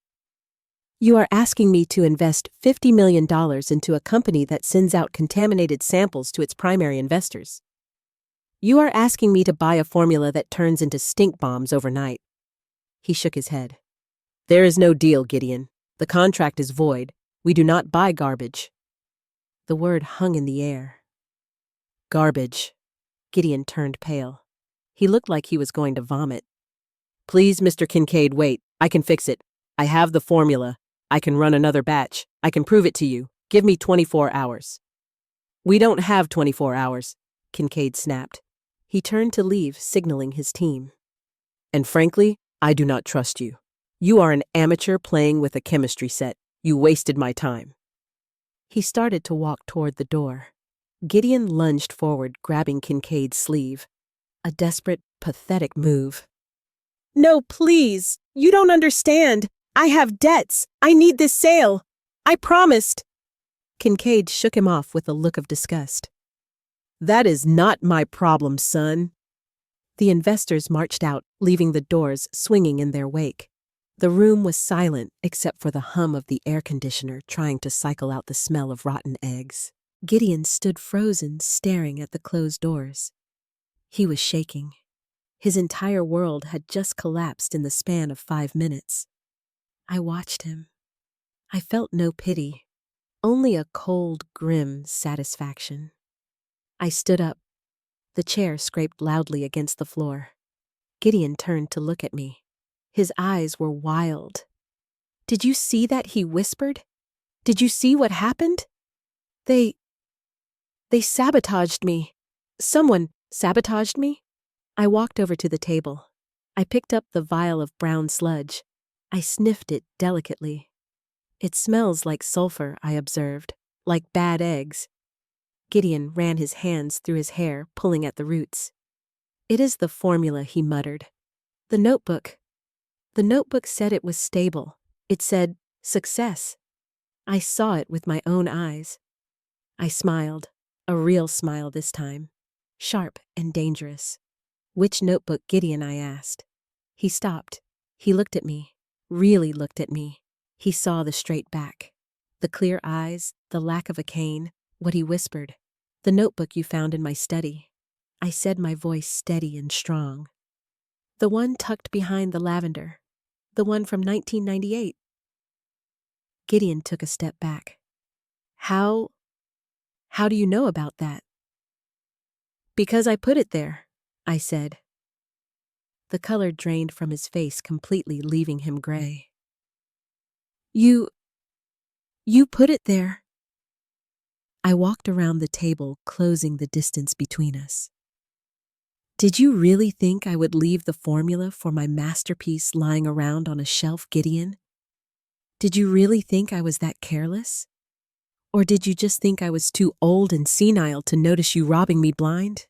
Speaker 1: You are asking me to invest $50 million into a company that sends out contaminated samples to its primary investors. You are asking me to buy a formula that turns into stink bombs overnight. He shook his head. There is no deal, Gideon. The contract is void. We do not buy garbage. The word hung in the air. Garbage. Gideon turned pale. He looked like he was going to vomit. Please, Mr. Kincaid, wait. I can fix it. I have the formula. I can run another batch. I can prove it to you. Give me 24 hours. We don't have 24 hours, Kincaid snapped. He turned to leave, signaling his team. And frankly, I do not trust you. You are an amateur playing with a chemistry set. You wasted my time. He started to walk toward the door. Gideon lunged forward, grabbing Kincaid's sleeve. A desperate, pathetic move. No, please. You don't understand. I have debts. I need this sale. I promised. Kincaid shook him off with a look of disgust. That is not my problem, son. The investors marched out, leaving the doors swinging in their wake. The room was silent except for the hum of the air conditioner trying to cycle out the smell of rotten eggs. Gideon stood frozen, staring at the closed doors. He was shaking. His entire world had just collapsed in the span of 5 minutes. I watched him. I felt no pity, only a cold, grim satisfaction. I stood up. The chair scraped loudly against the floor. Gideon turned to look at me. His eyes were wild. Did you see that? He whispered. Did you see what happened? They sabotaged me. Someone sabotaged me? I walked over to the table. I picked up the vial of brown sludge. I sniffed it delicately. It smells like sulfur, I observed, like bad eggs. Gideon ran his hands through his hair, pulling at the roots. It is the formula, he muttered. The notebook. The notebook said it was stable. It said, "Success." I saw it with my own eyes. I smiled, a real smile this time, sharp and dangerous. "Which notebook, Gideon?" I asked. He stopped. He looked at me, really looked at me. He saw the straight back, the clear eyes, the lack of a cane. What he whispered, "The notebook you found in my study." I said, my voice steady and strong. "The one tucked behind the lavender. The one from 1998. Gideon took a step back. How do you know about that?" "Because I put it there," I said. The color drained from his face completely, leaving him gray. You put it there." I walked around the table, closing the distance between us. "Did you really think I would leave the formula for my masterpiece lying around on a shelf, Gideon? Did you really think I was that careless? Or did you just think I was too old and senile to notice you robbing me blind?"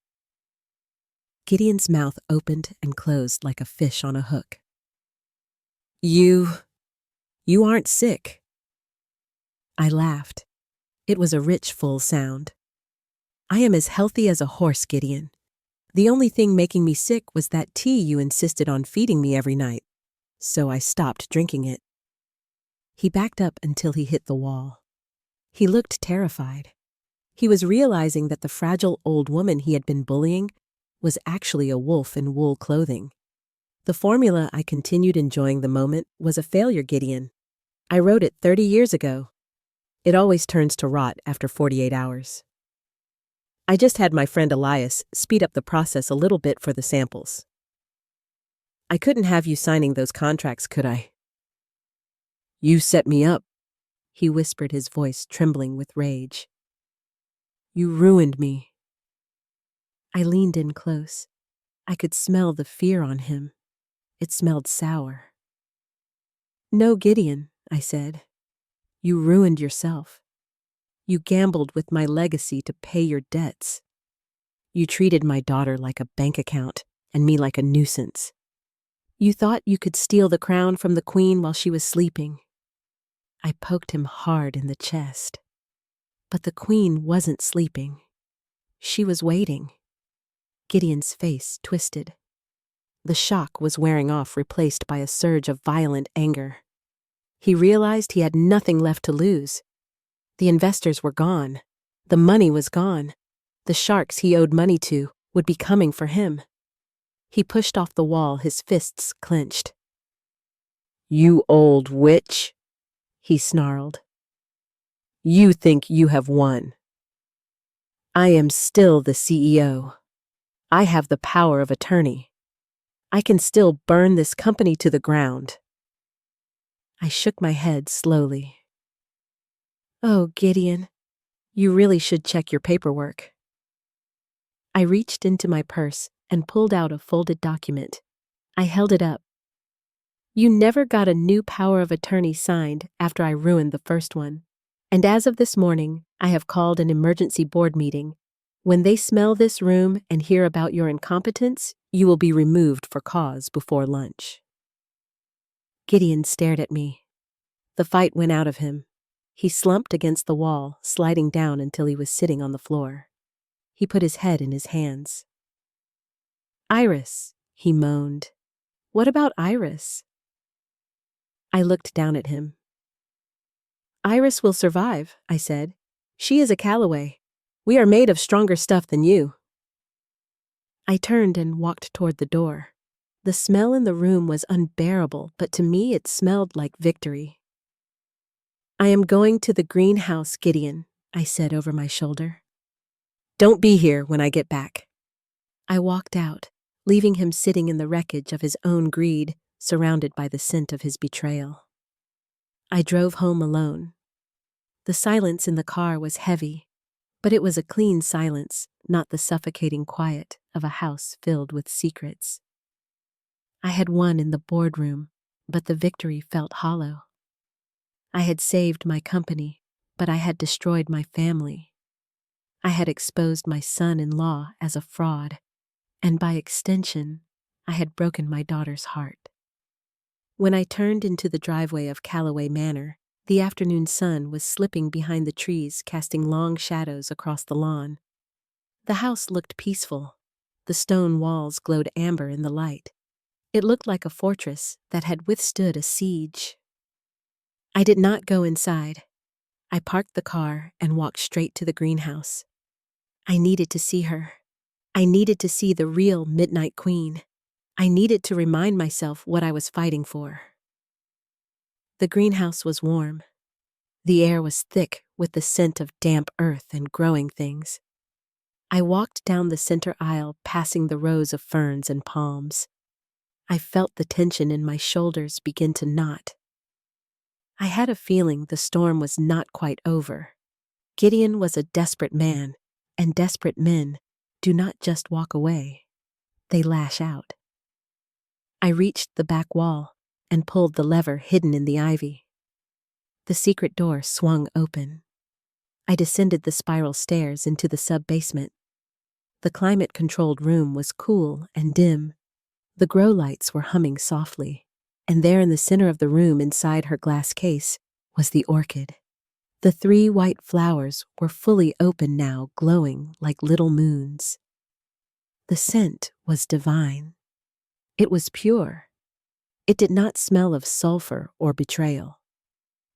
Speaker 1: Gideon's mouth opened and closed like a fish on a hook. You aren't sick." I laughed. It was a rich, full sound. "I am as healthy as a horse, Gideon. The only thing making me sick was that tea you insisted on feeding me every night, so I stopped drinking it." He backed up until he hit the wall. He looked terrified. He was realizing that the fragile old woman he had been bullying was actually a wolf in wool clothing. "The formula," I continued, enjoying the moment, "was a failure, Gideon. I wrote it 30 years ago. It always turns to rot after 48 hours. I just had my friend Elias speed up the process a little bit for the samples. I couldn't have you signing those contracts, could I?" "You set me up," he whispered, his voice trembling with rage. "You ruined me." I leaned in close. I could smell the fear on him. It smelled sour. "No, Gideon," I said. "You ruined yourself. You gambled with my legacy to pay your debts. You treated my daughter like a bank account and me like a nuisance. You thought you could steal the crown from the queen while she was sleeping." I poked him hard in the chest. But the queen wasn't sleeping. She was waiting. Gideon's face twisted. The shock was wearing off, replaced by a surge of violent anger. He realized he had nothing left to lose. The investors were gone. The money was gone. The sharks he owed money to would be coming for him. He pushed off the wall, his fists clenched. "You old witch," he snarled. "You think you have won. I am still the CEO. I have the power of attorney. I can still burn this company to the ground." I shook my head slowly. "Oh, Gideon, you really should check your paperwork." I reached into my purse and pulled out a folded document. I held it up. "You never got a new power of attorney signed after I ruined the first one. And as of this morning, I have called an emergency board meeting. When they smell this room and hear about your incompetence, you will be removed for cause before lunch." Gideon stared at me. The fight went out of him. He slumped against the wall, sliding down until he was sitting on the floor. He put his head in his hands. "Iris," he moaned. "What about Iris?" I looked down at him. "Iris will survive," I said. "She is a Calloway. We are made of stronger stuff than you." I turned and walked toward the door. The smell in the room was unbearable, but to me it smelled like victory. "I am going to the greenhouse, Gideon," I said over my shoulder. "Don't be here when I get back." I walked out, leaving him sitting in the wreckage of his own greed, surrounded by the scent of his betrayal. I drove home alone. The silence in the car was heavy, but it was a clean silence, not the suffocating quiet of a house filled with secrets. I had won in the boardroom, but the victory felt hollow. I had saved my company, but I had destroyed my family. I had exposed my son-in-law as a fraud, and by extension, I had broken my daughter's heart. When I turned into the driveway of Calloway Manor, the afternoon sun was slipping behind the trees, casting long shadows across the lawn. The house looked peaceful. The stone walls glowed amber in the light. It looked like a fortress that had withstood a siege. I did not go inside. I parked the car and walked straight to the greenhouse. I needed to see her. I needed to see the real Midnight Queen. I needed to remind myself what I was fighting for. The greenhouse was warm. The air was thick with the scent of damp earth and growing things. I walked down the center aisle, passing the rows of ferns and palms. I felt the tension in my shoulders begin to knot. I had a feeling the storm was not quite over. Gideon was a desperate man, and desperate men do not just walk away. They lash out. I reached the back wall and pulled the lever hidden in the ivy. The secret door swung open. I descended the spiral stairs into the sub-basement. The climate-controlled room was cool and dim. The grow lights were humming softly, and there in the center of the room inside her glass case was the orchid. The 3 white flowers were fully open now, glowing like little moons. The scent was divine. It was pure. It did not smell of sulfur or betrayal.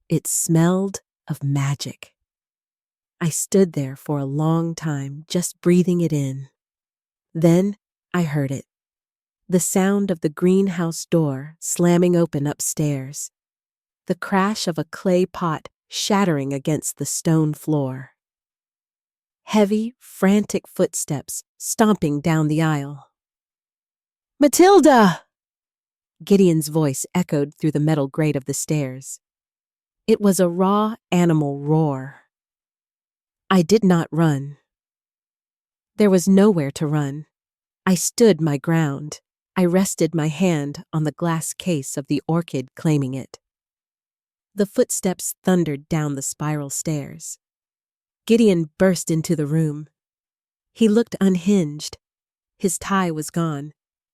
Speaker 1: It smelled of magic. I stood there for a long time, just breathing it in. Then I heard it. The sound of the greenhouse door slamming open upstairs. The crash of a clay pot shattering against the stone floor. Heavy, frantic footsteps stomping down the aisle. "Matilda!" Gideon's voice echoed through the metal grate of the stairs. It was a raw animal roar. I did not run. There was nowhere to run. I stood my ground. I rested my hand on the glass case of the orchid, claiming it. The footsteps thundered down the spiral stairs. Gideon burst into the room. He looked unhinged. His tie was gone.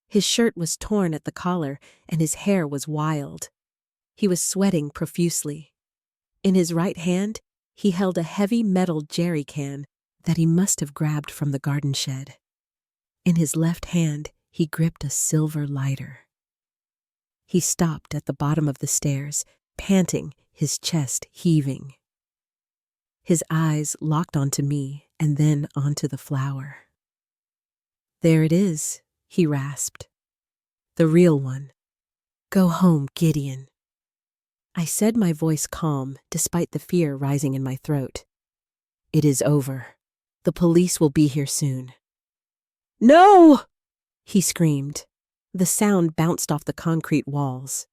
Speaker 1: His shirt was torn at the collar, and his hair was wild. He was sweating profusely. In his right hand, he held a heavy metal jerry can that he must have grabbed from the garden shed. In his left hand, he gripped a silver lighter. He stopped at the bottom of the stairs, panting, his chest heaving. His eyes locked onto me and then onto the flower. "There it is," he rasped. "The real one. Go home, Gideon." I said, my voice calm, despite the fear rising in my throat. "It is over. The police will be here soon." "No!" he screamed. The sound bounced off the concrete walls.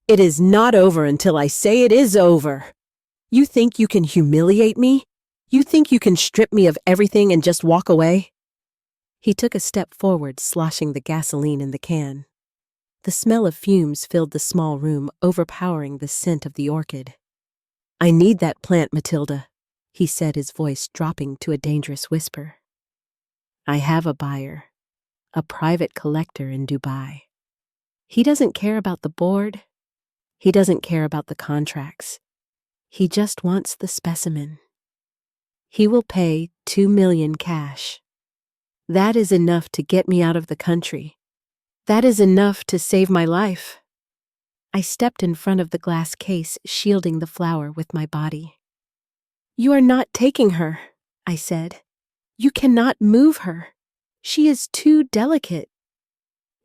Speaker 1: "It is not over until I say it is over. You think you can humiliate me? You think you can strip me of everything and just walk away?" He took a step forward, sloshing the gasoline in the can. The smell of fumes filled the small room, overpowering the scent of the orchid. "I need that plant, Matilda," he said, his voice dropping to a dangerous whisper. "I have a buyer, a private collector in Dubai. He doesn't care about the board. He doesn't care about the contracts. He just wants the specimen. He will pay $2 million cash. That is enough to get me out of the country. That is enough to save my life." I stepped in front of the glass case, shielding the flower with my body. "You are not taking her," I said. "You cannot move her. She is too delicate.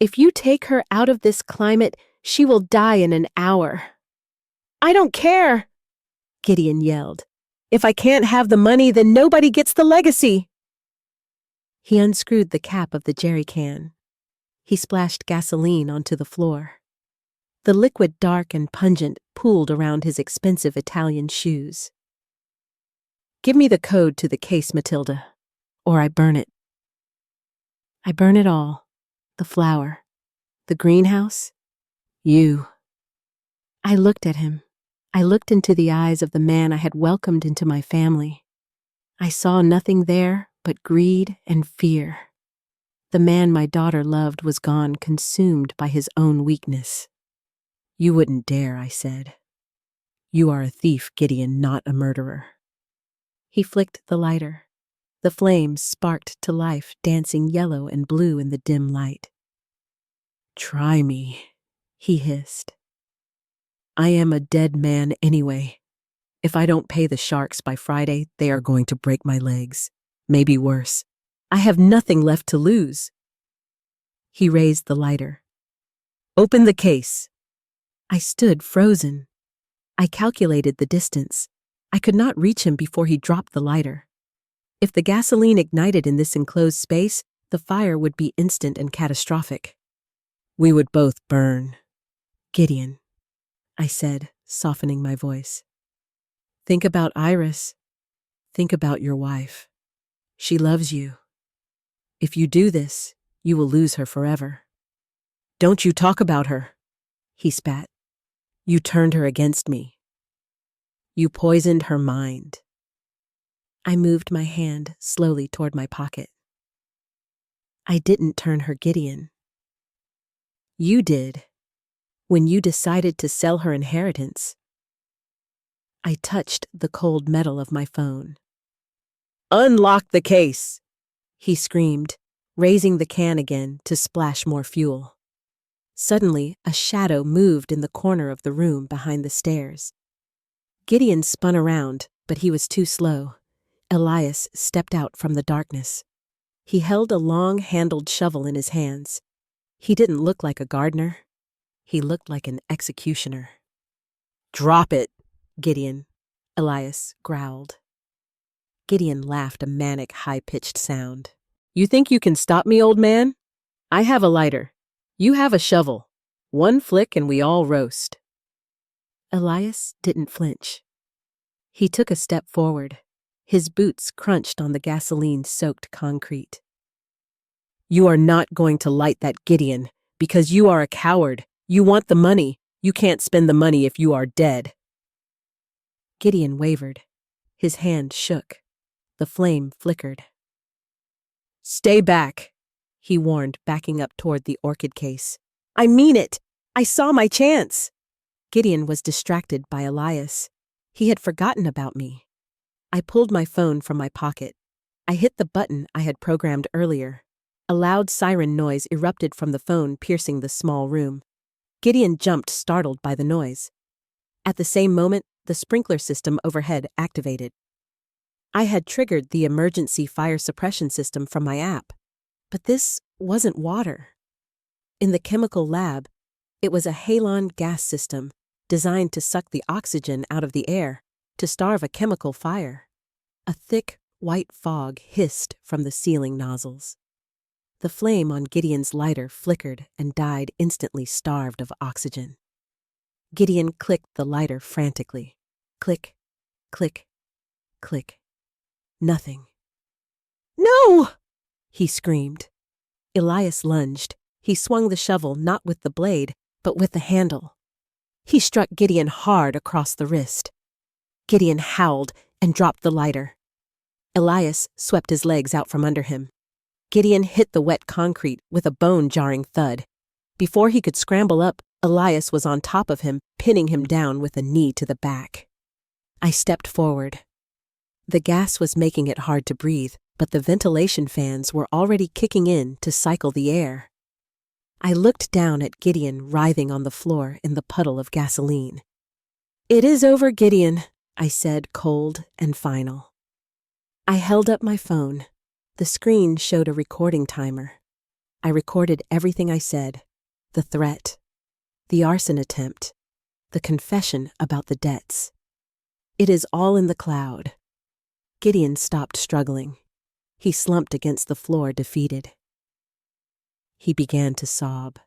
Speaker 1: If you take her out of this climate, she will die in an hour." "I don't care," Gideon yelled. "If I can't have the money, then nobody gets the legacy." He unscrewed the cap of the jerry can. He splashed gasoline onto the floor. The liquid, dark and pungent, pooled around his expensive Italian shoes. "Give me the code to the case, Matilda, or I burn it." "I burn it all. The flower, the greenhouse, you." I looked at him. I looked into the eyes of the man I had welcomed into my family. I saw nothing there but greed and fear. The man my daughter loved was gone, consumed by his own weakness. You wouldn't dare, I said. You are a thief, Gideon, not a murderer. He flicked the lighter. The flames sparked to life, dancing yellow and blue in the dim light. Try me, he hissed. I am a dead man anyway. If I don't pay the sharks by Friday, they are going to break my legs. Maybe worse. I have nothing left to lose. He raised the lighter. Open the case. I stood frozen. I calculated the distance. I could not reach him before he dropped the lighter. If the gasoline ignited in this enclosed space, the fire would be instant and catastrophic. We would both burn. Gideon, I said, softening my voice. Think about Iris. Think about your wife. She loves you. If you do this, you will lose her forever. Don't you talk about her, he spat. You turned her against me. You poisoned her mind. I moved my hand slowly toward my pocket. I didn't turn her, Gideon. You did, when you decided to sell her inheritance. I touched the cold metal of my phone. Unlock the case, he screamed, raising the can again to splash more fuel. Suddenly, a shadow moved in the corner of the room behind the stairs. Gideon spun around, but he was too slow. Elias stepped out from the darkness. He held a long-handled shovel in his hands. He didn't look like a gardener. He looked like an executioner. Drop it, Gideon, Elias growled. Gideon laughed a manic, high-pitched sound. You think you can stop me, old man? I have a lighter. You have a shovel. One flick and we all roast. Elias didn't flinch. He took a step forward. His boots crunched on the gasoline-soaked concrete. You are not going to light that, Gideon, because you are a coward. You want the money. You can't spend the money if you are dead. Gideon wavered. His hand shook. The flame flickered. Stay back, he warned, backing up toward the orchid case. I mean it! I saw my chance! Gideon was distracted by Elias. He had forgotten about me. I pulled my phone from my pocket. I hit the button I had programmed earlier. A loud siren noise erupted from the phone, piercing the small room. Gideon jumped, startled by the noise. At the same moment, the sprinkler system overhead activated. I had triggered the emergency fire suppression system from my app, but this wasn't water. In the chemical lab, it was a halon gas system designed to suck the oxygen out of the air, to starve a chemical fire. A thick, white fog hissed from the ceiling nozzles. The flame on Gideon's lighter flickered and died, instantly starved of oxygen. Gideon clicked the lighter frantically. Click, click, click. Nothing. No! He screamed. Elias lunged. He swung the shovel not with the blade, but with the handle. He struck Gideon hard across the wrist. Gideon howled and dropped the lighter. Elias swept his legs out from under him. Gideon hit the wet concrete with a bone-jarring thud. Before he could scramble up, Elias was on top of him, pinning him down with a knee to the back. I stepped forward. The gas was making it hard to breathe, but the ventilation fans were already kicking in to cycle the air. I looked down at Gideon writhing on the floor in the puddle of gasoline. It is over, Gideon, I said, cold and final. I held up my phone. The screen showed a recording timer. I recorded everything I said, the threat, the arson attempt, the confession about the debts. It is all in the cloud. Gideon stopped struggling. He slumped against the floor, defeated. He began to sob.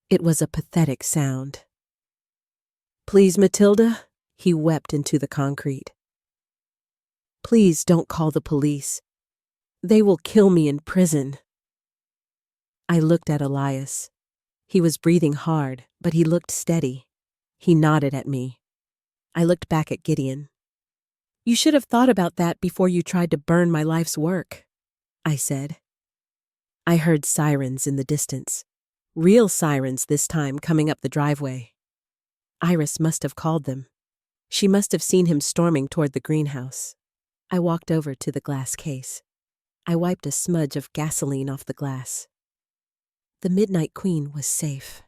Speaker 1: It was a pathetic sound. Please, Matilda, he wept into the concrete. Please don't call the police. They will kill me in prison. I looked at Elias. He was breathing hard, but he looked steady. He nodded at me. I looked back at Gideon. You should have thought about that before you tried to burn my life's work, I said. I heard sirens in the distance. Real sirens this time coming up the driveway. Iris must have called them. She must have seen him storming toward the greenhouse. I walked over to the glass case. I wiped a smudge of gasoline off the glass. The Midnight Queen was safe.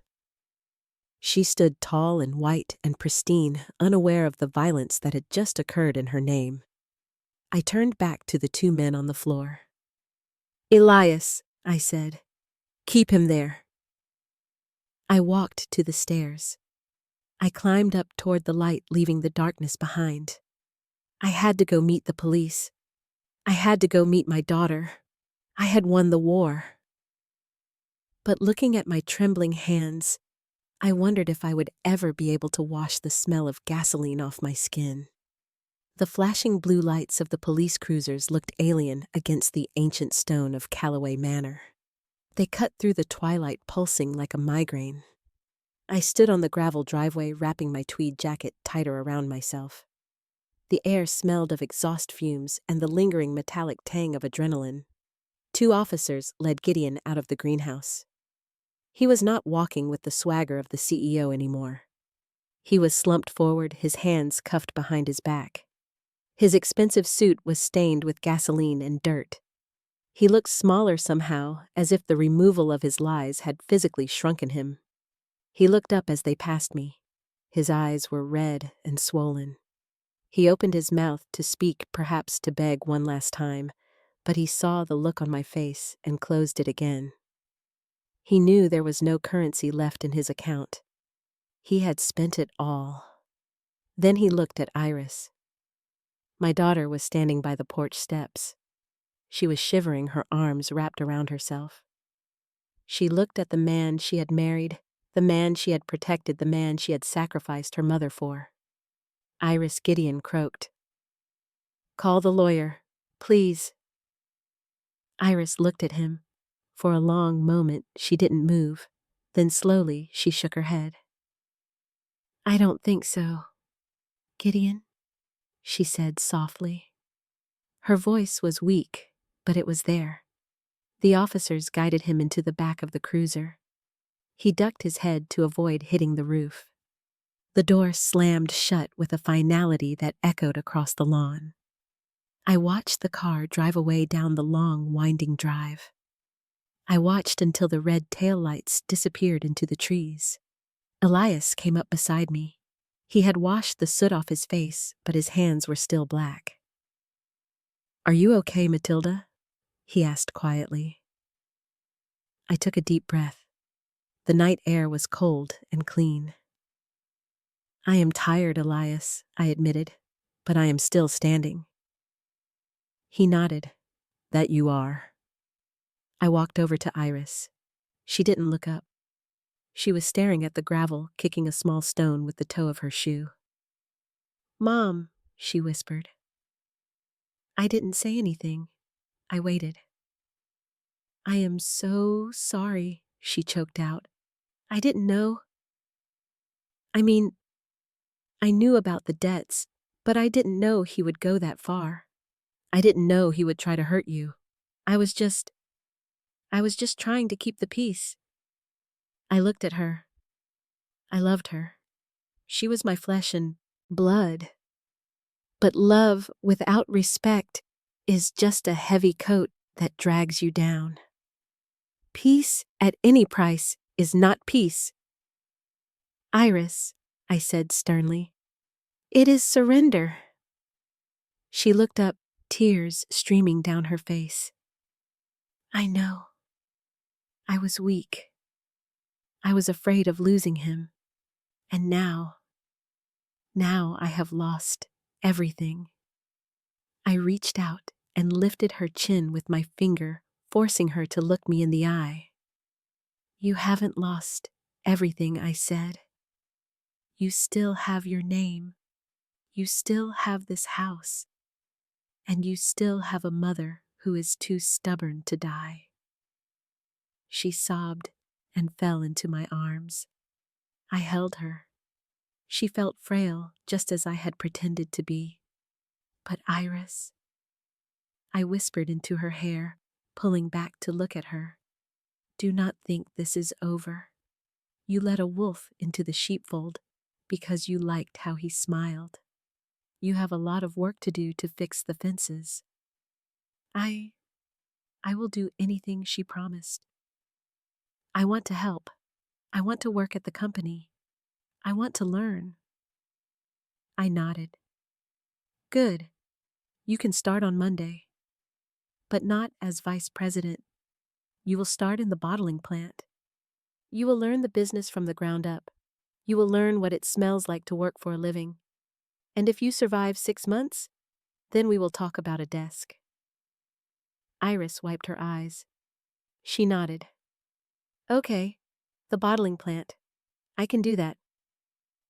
Speaker 1: She stood tall and white and pristine, unaware of the violence that had just occurred in her name. I turned back to the two men on the floor. "Elias," I said, "keep him there." I walked to the stairs. I climbed up toward the light, leaving the darkness behind. I had to go meet the police. I had to go meet my daughter. I had won the war. But looking at my trembling hands, I wondered if I would ever be able to wash the smell of gasoline off my skin. The flashing blue lights of the police cruisers looked alien against the ancient stone of Calloway Manor. They cut through the twilight, pulsing like a migraine. I stood on the gravel driveway, wrapping my tweed jacket tighter around myself. The air smelled of exhaust fumes and the lingering metallic tang of adrenaline. Two officers led Gideon out of the greenhouse. He was not walking with the swagger of the CEO anymore. He was slumped forward, his hands cuffed behind his back. His expensive suit was stained with gasoline and dirt. He looked smaller somehow, as if the removal of his lies had physically shrunken him. He looked up as they passed me. His eyes were red and swollen. He opened his mouth to speak, perhaps to beg one last time, but he saw the look on my face and closed it again. He knew there was no currency left in his account. He had spent it all. Then he looked at Iris. My daughter was standing by the porch steps. She was shivering, her arms wrapped around herself. She looked at the man she had married, the man she had protected, the man she had sacrificed her mother for. Iris Gideon croaked, "Call the lawyer, please." Iris looked at him. For a long moment, she didn't move. Then slowly, she shook her head. "I don't think so, Gideon," she said softly. Her voice was weak, but it was there. The officers guided him into the back of the cruiser. He ducked his head to avoid hitting the roof. The door slammed shut with a finality that echoed across the lawn. I watched the car drive away down the long, winding drive. I watched until the red taillights disappeared into the trees. Elias came up beside me. He had washed the soot off his face, but his hands were still black. "Are you okay, Matilda?" he asked quietly. I took a deep breath. The night air was cold and clean. "I am tired, Elias," I admitted, "but I am still standing." He nodded. "That you are." I walked over to Iris. She didn't look up. She was staring at the gravel, kicking a small stone with the toe of her shoe. "Mom," she whispered. I didn't say anything. I waited. "I am so sorry," she choked out. "I didn't know. I mean, I knew about the debts, but I didn't know he would go that far. I didn't know he would try to hurt you. I was just trying to keep the peace." I looked at her. I loved her. She was my flesh and blood. But love without respect is just a heavy coat that drags you down. Peace at any price is not peace. "Iris," I said sternly, "it is surrender." She looked up, tears streaming down her face. "I know. I was weak. I was afraid of losing him. And now I have lost everything." I reached out and lifted her chin with my finger, forcing her to look me in the eye. "You haven't lost everything," I said. "You still have your name. You still have this house. And you still have a mother who is too stubborn to die." She sobbed and fell into my arms. I held her. She felt frail, just as I had pretended to be. "But Iris," I whispered into her hair, pulling back to look at her. Do not think this is over. You let a wolf into the sheepfold because you liked how he smiled. You have a lot of work to do to fix the fences. I will do anything she promised. I want to help. I want to work at the company. I want to learn. I nodded. Good. You can start on Monday. But not as vice president. You will start in the bottling plant. You will learn the business from the ground up. You will learn what it smells like to work for a living. And if you survive 6 months, then we will talk about a desk. Iris wiped her eyes. She nodded. Okay, the bottling plant. I can do that.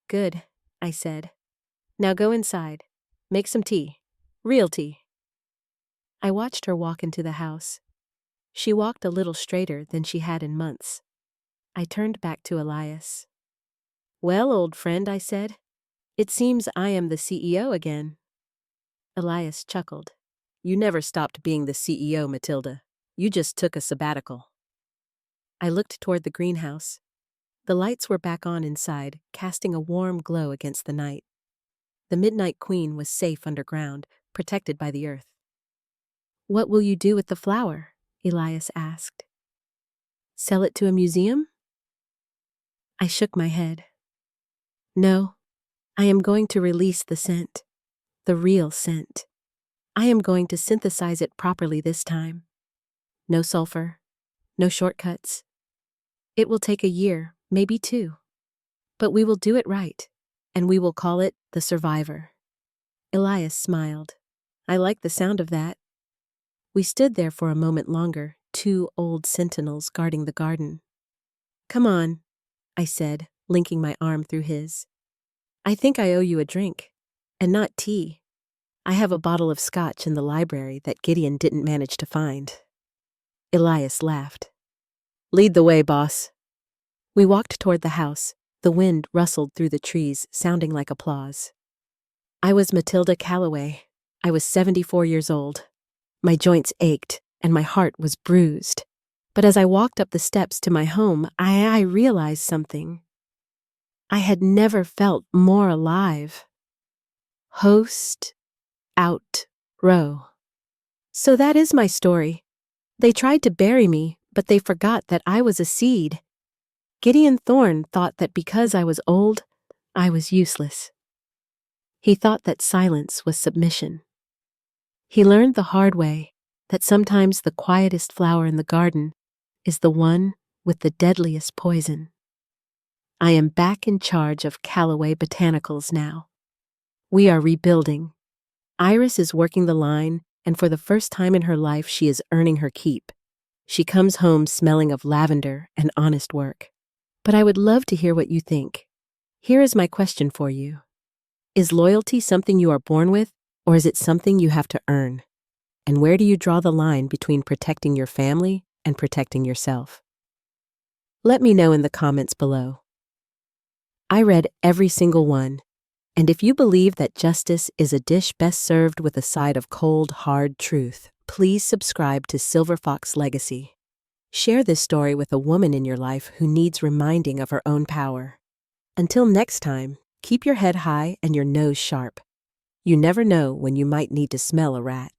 Speaker 1: Good, I said. Now go inside. Make some tea. Real tea. I watched her walk into the house. She walked a little straighter than she had in months. I turned back to Elias. Well, old friend, I said, it seems I am the CEO again. Elias chuckled. You never stopped being the CEO, Matilda. You just took a sabbatical. I looked toward the greenhouse. The lights were back on inside, casting a warm glow against the night. The Midnight Queen was safe underground, protected by the earth. What will you do with the flower? Elias asked. Sell it to a museum? I shook my head. No, I am going to release the scent, the real scent. I am going to synthesize it properly this time. No sulfur, no shortcuts. It will take a year, maybe 2. But we will do it right, and we will call it the Survivor. Elias smiled. I like the sound of that. We stood there for a moment longer, 2 old sentinels guarding the garden. Come on, I said, linking my arm through his. I think I owe you a drink, and not tea. I have a bottle of scotch in the library that Gideon didn't manage to find. Elias laughed. Lead the way, boss. We walked toward the house. The wind rustled through the trees, sounding like applause. I was Matilda Calloway. I was 74 years old. My joints ached, and my heart was bruised. But as I walked up the steps to my home, I realized something. I had never felt more alive. Host, out, row. So that is my story. They tried to bury me, but they forgot that I was a seed. Gideon Thorne thought that because I was old, I was useless. He thought that silence was submission. He learned the hard way that sometimes the quietest flower in the garden is the one with the deadliest poison. I am back in charge of Calloway Botanicals now. We are rebuilding. Iris is working the line, and for the first time in her life, she is earning her keep. She comes home smelling of lavender and honest work. But I would love to hear what you think. Here is my question for you. Is loyalty something you are born with, or is it something you have to earn? And where do you draw the line between protecting your family and protecting yourself? Let me know in the comments below. I read every single one, and if you believe that justice is a dish best served with a side of cold, hard truth, please subscribe to Silver Fox Legacy. Share this story with a woman in your life who needs reminding of her own power. Until next time, keep your head high and your nose sharp. You never know when you might need to smell a rat.